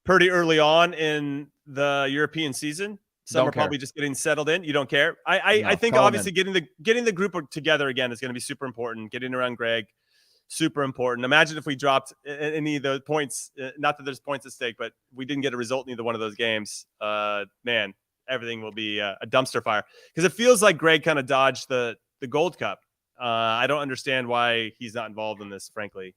pretty early on in the European season. Some are probably just getting settled in. You don't care. I think obviously getting the group together again is going to be super important. Getting around Greg, super important. Imagine if we dropped any of those points. Not that there's points at stake, but we didn't get a result in either one of those games. Man, everything will be a dumpster fire, because it feels like Greg kind of dodged the Gold Cup. I don't understand why he's not involved in this, frankly.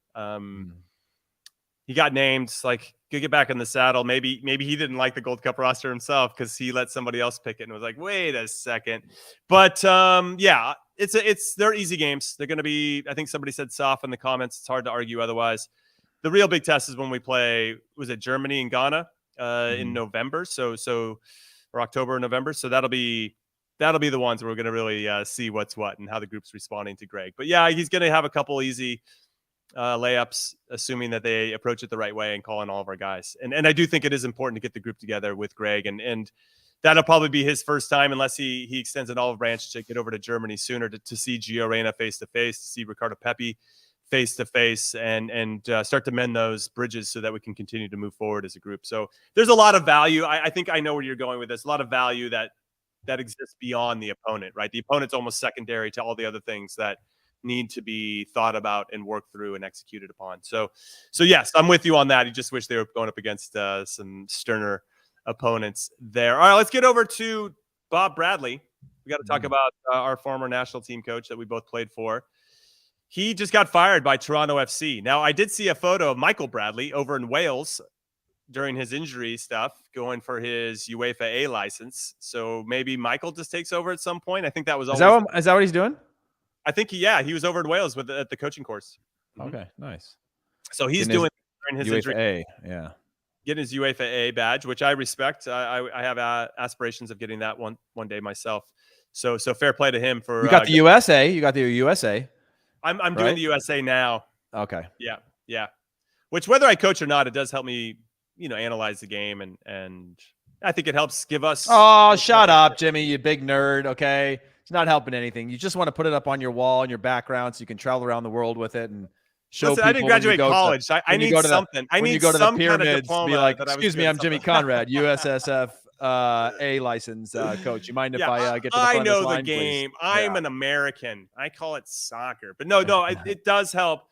He got named, like, get back in the saddle. Maybe he didn't like the Gold Cup roster himself because he let somebody else pick it and was like, wait a second. But they're easy games. They're going to be, I think somebody said soft in the comments. It's hard to argue otherwise. The real big test is when we play, was it Germany and Ghana in November? Or October or November. So that'll be the ones where we're going to really see what's what and how the group's responding to Greg. But yeah, he's going to have a couple easy layups, assuming that they approach it the right way and call in all of our guys. And I do think it is important to get the group together with Greg, and that'll probably be his first time, unless he extends an olive branch to get over to Germany sooner to see Gio Reyna face to face, to see Ricardo Pepi face to face, and start to mend those bridges so that we can continue to move forward as a group. So there's a lot of value. I think I know where you're going with this. A lot of value that exists beyond the opponent, right? The opponent's almost secondary to all the other things that need to be thought about and worked through and executed upon. So yes, I'm with you on that. You just wish they were going up against some sterner opponents there. All right, let's get over to Bob Bradley. We got to talk about our former national team coach that we both played for. He just got fired by Toronto FC. Now, I did see a photo of Michael Bradley over in Wales during his injury stuff, going for his UEFA A license. So maybe Michael just takes over at some point. I think that was always... Is that what he's doing? I think he was over in Wales at the coaching course. Okay, nice. So he's doing during his UEFA injury. Yeah. Getting his UEFA A badge, which I respect. I have aspirations of getting that one day myself. So fair play to him for... You got the USA. You got the USA. I'm doing the USA now. Okay. Yeah. Which, whether I coach or not, it does help me, analyze the game, and I think it helps give us... Oh, shut up, Jimmy, you big nerd, okay? It's not helping anything. You just want to put it up on your wall in your background so you can travel around the world with it and show people. I didn't graduate college. I need something. I need some kind of diploma. Be like, excuse me, I'm Jimmy Conrad, USSF A license coach. You mind if I get to the front of this line, the game. Please? I'm an American. I call it soccer. But no, it does help.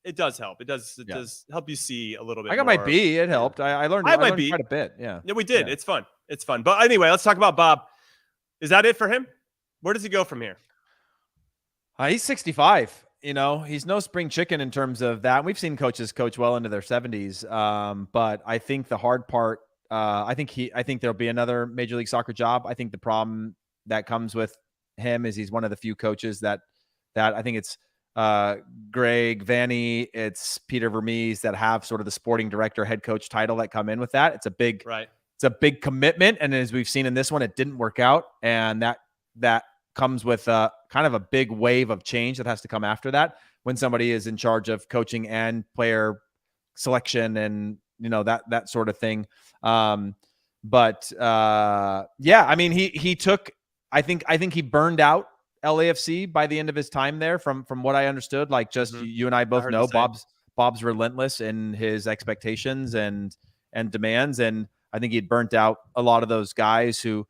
It does help. It does help you see a little bit. I got more. my B. It helped. I learned quite a bit. Yeah, we did. Yeah. It's fun. But anyway, let's talk about Bob. Is that it for him? Where does he go from here? He's 65. He's no spring chicken in terms of that. We've seen coaches coach well into their 70s. But I think the hard part, I think there'll be another Major League Soccer job. I think the problem that comes with him is he's one of the few coaches that I think it's Greg Vanny, it's Peter Vermees that have sort of the sporting director, head coach title that come in with that. It's a big, It's a big commitment. And as we've seen in this one, it didn't work out. And that comes with kind of a big wave of change that has to come after that when somebody is in charge of coaching and player selection and, that sort of thing. He took, I think he burned out LAFC by the end of his time there from what I understood. Like just you and I both know Bob's relentless in his expectations and demands. And I think he'd burnt out a lot of those guys who,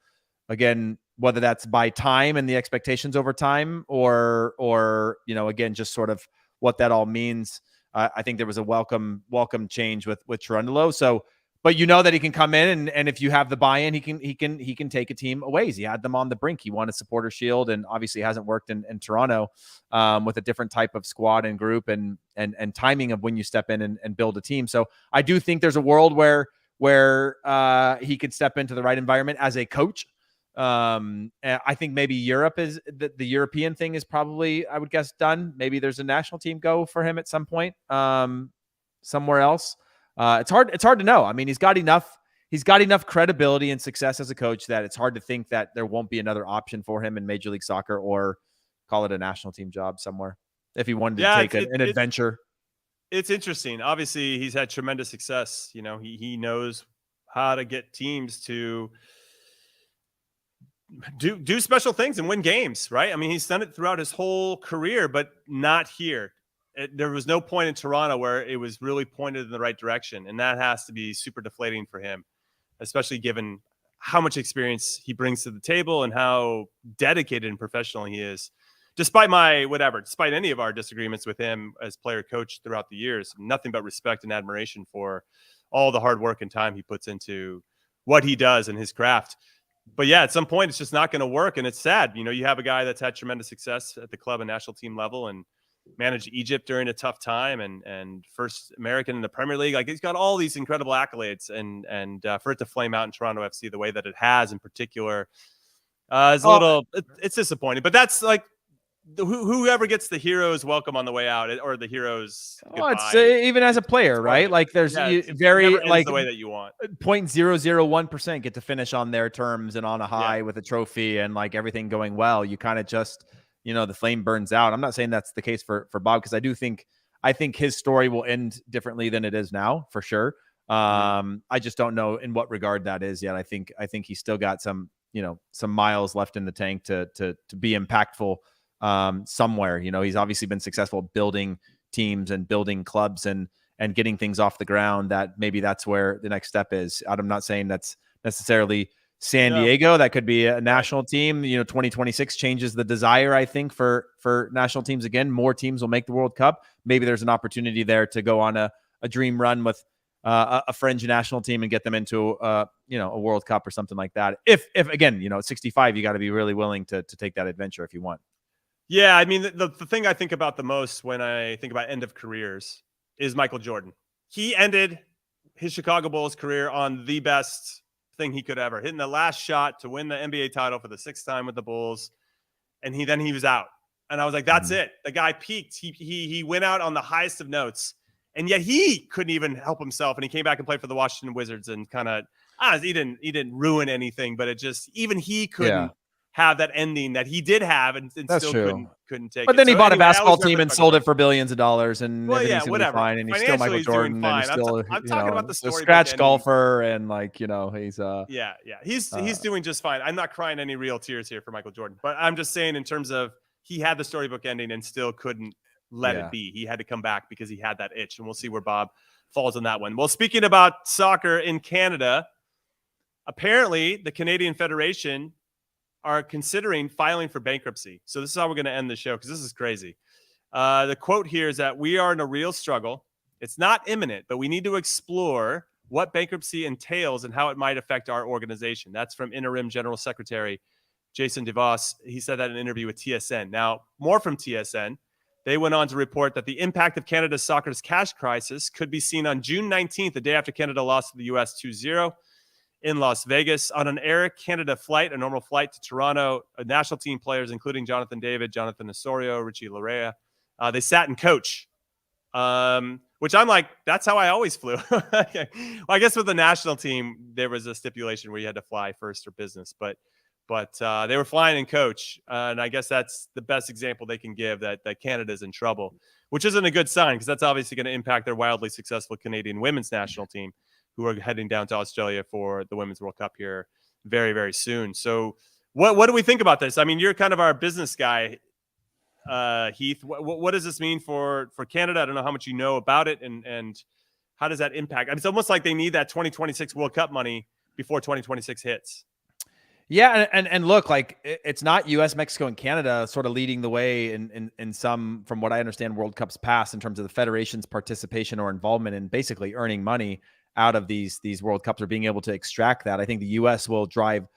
again, whether that's by time and the expectations over time or again, just sort of what that all means. I think there was a welcome change with Cherundolo. So, but that he can come in and if you have the buy-in, he can take a team away. He had them on the brink. He won a supporter shield and obviously hasn't worked in Toronto with a different type of squad and group and timing of when you step in and build a team. So I do think there's a world where he could step into the right environment as a coach. And I think maybe Europe is the European thing is probably, I would guess, done. Maybe there's a national team go for him at some point somewhere else. It's hard to know. I mean, he's got enough credibility and success as a coach that it's hard to think that there won't be another option for him in Major League Soccer or call it a national team job somewhere if he wanted to take an adventure. It's interesting. Obviously, he's had tremendous success. He knows how to get teams to do special things and win games, right? I mean, he's done it throughout his whole career, but not here. There was no point in Toronto where it was really pointed in the right direction. And that has to be super deflating for him, especially given how much experience he brings to the table and how dedicated and professional he is. Despite any of our disagreements with him as player coach throughout the years, nothing but respect and admiration for all the hard work and time he puts into what he does and his craft. But yeah, at some point it's just not going to work. And it's sad. You have a guy that's had tremendous success at the club and national team level and managed Egypt during a tough time and first American in the Premier League. Like he's got all these incredible accolades and for it to flame out in Toronto FC the way that it has in particular is it's disappointing, but that's like whoever gets the hero's welcome on the way out or the hero's goodbye. It's even as a player, right? Like there's very like the way that you want 0.001% get to finish on their terms and on a high with a trophy and like everything going well. You kind of just, the flame burns out. I'm not saying that's the case for Bob, because I think his story will end differently than it is now, for sure. I just don't know in what regard that is yet. I think he's still got some miles left in the tank to be impactful somewhere. He's obviously been successful building teams and building clubs and getting things off the ground. That maybe that's where the next step is. I'm not saying that's necessarily San Diego, that could be a national team. 2026 changes the desire, I think, for national teams again. More teams will make the World Cup. Maybe there's an opportunity there to go on a dream run with a fringe national team and get them into a World Cup or something like that. If again, at 65, you got to be really willing to take that adventure if you want. Yeah, I mean, the thing I think about the most when I think about end of careers is Michael Jordan. He ended his Chicago Bulls career on the best thing he could ever, hitting the last shot to win the NBA title for the 6th time with the Bulls, and he was out. And I was like, that's it. The guy peaked. He went out on the highest of notes, and yet he couldn't even help himself. And he came back and played for the Washington Wizards, and kind of he didn't ruin anything, but it just even he couldn't have that ending that he did have, and still couldn't take it. But then he bought a basketball team and sold it for billions of dollars, and everything's gonna be fine. And he's still Michael Jordan, and he's still I'm talking about the story. Scratch golfer, and he's he's doing just fine. I'm not crying any real tears here for Michael Jordan, but I'm just saying in terms of he had the storybook ending and still couldn't let it be. He had to come back because he had that itch, and we'll see where Bob falls on that one. Well, speaking about soccer in Canada, apparently the Canadian Federation are considering filing for bankruptcy. So this is how we're going to end the show, because this is crazy. The quote here is that we are in a real struggle. It's not imminent, but we need to explore what bankruptcy entails and how it might affect our organization. That's from Interim General Secretary Jason DeVos. He said that in an interview with TSN. Now, more from TSN. They went on to report that the impact of Canada's soccer's cash crisis could be seen on June 19th, the day after Canada lost to the U.S. 2-0. In Las Vegas on an Air Canada flight, a normal flight to Toronto. National team players, including Jonathan David, Jonathan Osorio, Richie Larea, they sat in coach, which I'm like, that's how I always flew. Well, I guess with the national team, there was a stipulation where you had to fly first or business, but they were flying in coach, and I guess that's the best example they can give that Canada's in trouble, which isn't a good sign, because that's obviously going to impact their wildly successful Canadian women's national team, who are heading down to Australia for the Women's World Cup here very, very soon. So what do we think about this? I mean, you're kind of our business guy, Heath. What does this mean for Canada? I don't know how much you know about it, and how does that impact? I mean, it's almost like they need that 2026 World Cup money before 2026 hits. Yeah, and look, like it's not U.S., Mexico, and Canada sort of leading the way in some, from what I understand, World Cups past in terms of the federation's participation or involvement in basically earning money out of these World Cups, or being able to extract that. I think the U.S. will drive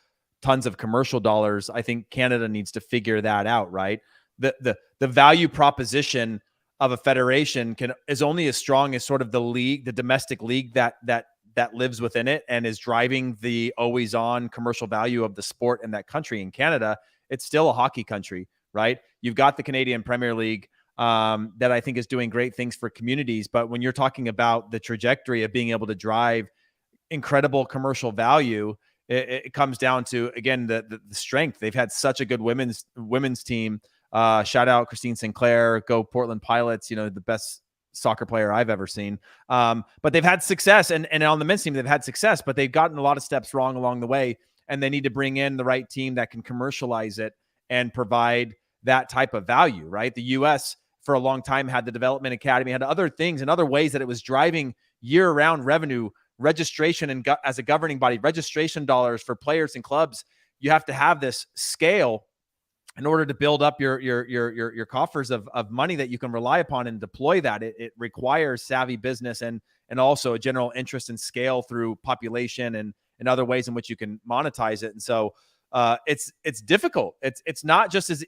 tons of commercial dollars. I think Canada needs to figure that out, right? The value proposition of a federation is only as strong as sort of the league, the domestic league that lives within it and is driving the always on commercial value of the sport in that country. In Canada, it's still a hockey country, right? You've got the Canadian Premier League, that I think is doing great things for communities. But when you're talking about the trajectory of being able to drive incredible commercial value, it comes down to, again, the strength. They've had such a good women's team. Shout out Christine Sinclair, go Portland Pilots, the best soccer player I've ever seen. But they've had success, and on the men's team, they've had success, but they've gotten a lot of steps wrong along the way. And they need to bring in the right team that can commercialize it and provide that type of value, right? The U.S. for a long time had the Development Academy, had other things and other ways that it was driving year-round revenue, registration, and as a governing body, registration dollars for players and clubs. You have to have this scale in order to build up your coffers of money that you can rely upon and deploy that. It requires savvy business and also a general interest in scale through population and other ways in which you can monetize it. And so it's difficult. It's not just as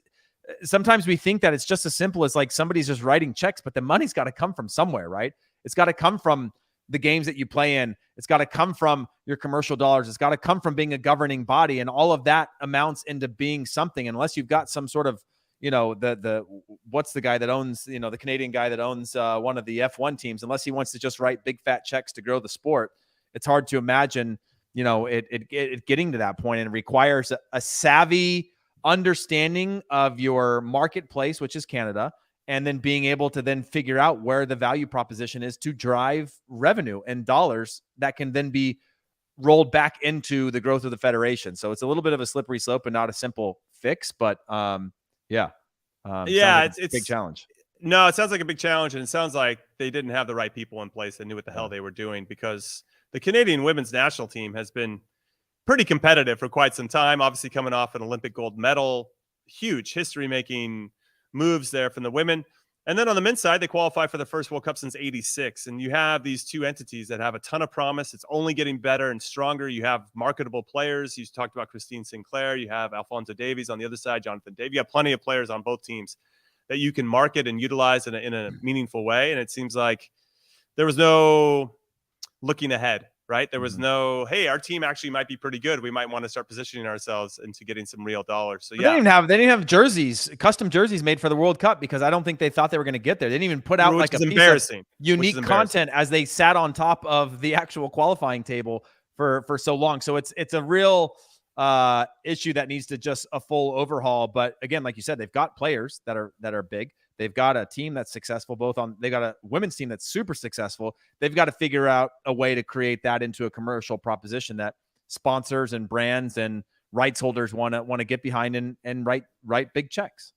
sometimes we think that it's just as simple as like somebody's just writing checks, but the money's got to come from somewhere, right? It's got to come from the games that you play in. It's got to come from your commercial dollars. It's got to come from being a governing body, and all of that amounts into being something. Unless you've got some sort of, what's the guy that owns, the Canadian guy that owns one of the F1 teams, unless he wants to just write big fat checks to grow the sport, it's hard to imagine, it getting to that point. And it requires a savvy understanding of your marketplace, which is Canada, and then being able to then figure out where the value proposition is to drive revenue and dollars that can then be rolled back into the growth of the federation. So it's a little bit of a slippery slope and not a simple fix, but it's a big challenge. No, it sounds like a big challenge, and it sounds like they didn't have the right people in place that knew what the hell they were doing, because the Canadian women's national team has been pretty competitive for quite some time. Obviously coming off an Olympic gold medal, huge history-making moves there from the women. And then on the men's side, they qualify for the first World Cup since '86. And you have these two entities that have a ton of promise. It's only getting better and stronger. You have marketable players. You talked about Christine Sinclair. You have Alfonso Davies on the other side, Jonathan Davies. You have plenty of players on both teams that you can market and utilize in a meaningful way. And it seems like there was no looking ahead, right? There was no, hey, our team actually might be pretty good. We might want to start positioning ourselves into getting some real dollars. So They didn't have jerseys, custom jerseys made for the World Cup because I don't think they thought they were going to get there. They didn't even put out like a piece of unique content as they sat on top of the actual qualifying table for so long. So it's a real issue that needs to just a full overhaul. But again, like you said, they've got players that are big. They've got a team that's successful, they got a women's team that's super successful. They've got to figure out a way to create that into a commercial proposition that sponsors and brands and rights holders want to get behind and write big checks.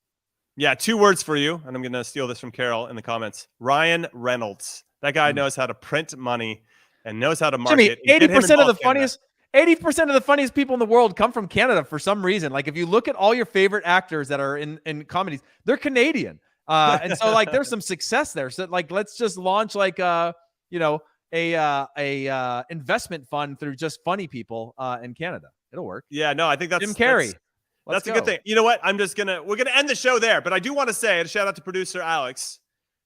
Yeah, 2 words for you, and I'm going to steal this from Carol in the comments. Ryan Reynolds. That guy knows how to print money and knows how to market. Jimmy, 80% of the funniest people in the world come from Canada for some reason. Like if you look at all your favorite actors that are in comedies, they're Canadian. And so like there's some success there. So like let's just launch like a investment fund through just funny people in Canada. It'll work. Yeah, no, I think that's Jim Carrey. That's a good thing. You know what? We're gonna end the show there, but I do want to say, and shout out to producer Alex,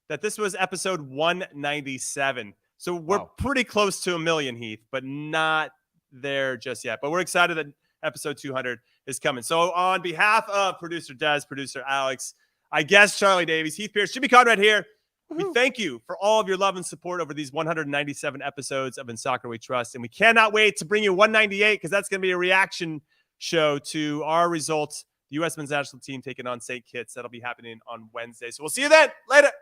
that this was episode 197. So we're pretty close to 1 million, Heath, but not there just yet. But we're excited that episode 200 is coming. So on behalf of producer Des, producer Alex, I guess Charlie Davies, Heath Pierce, Jimmy Conrad here. We thank you for all of your love and support over these 197 episodes of In Soccer We Trust. And we cannot wait to bring you 198 because that's going to be a reaction show to our results. The U.S. men's national team taking on St. Kitts. That'll be happening on Wednesday. So we'll see you then. Later.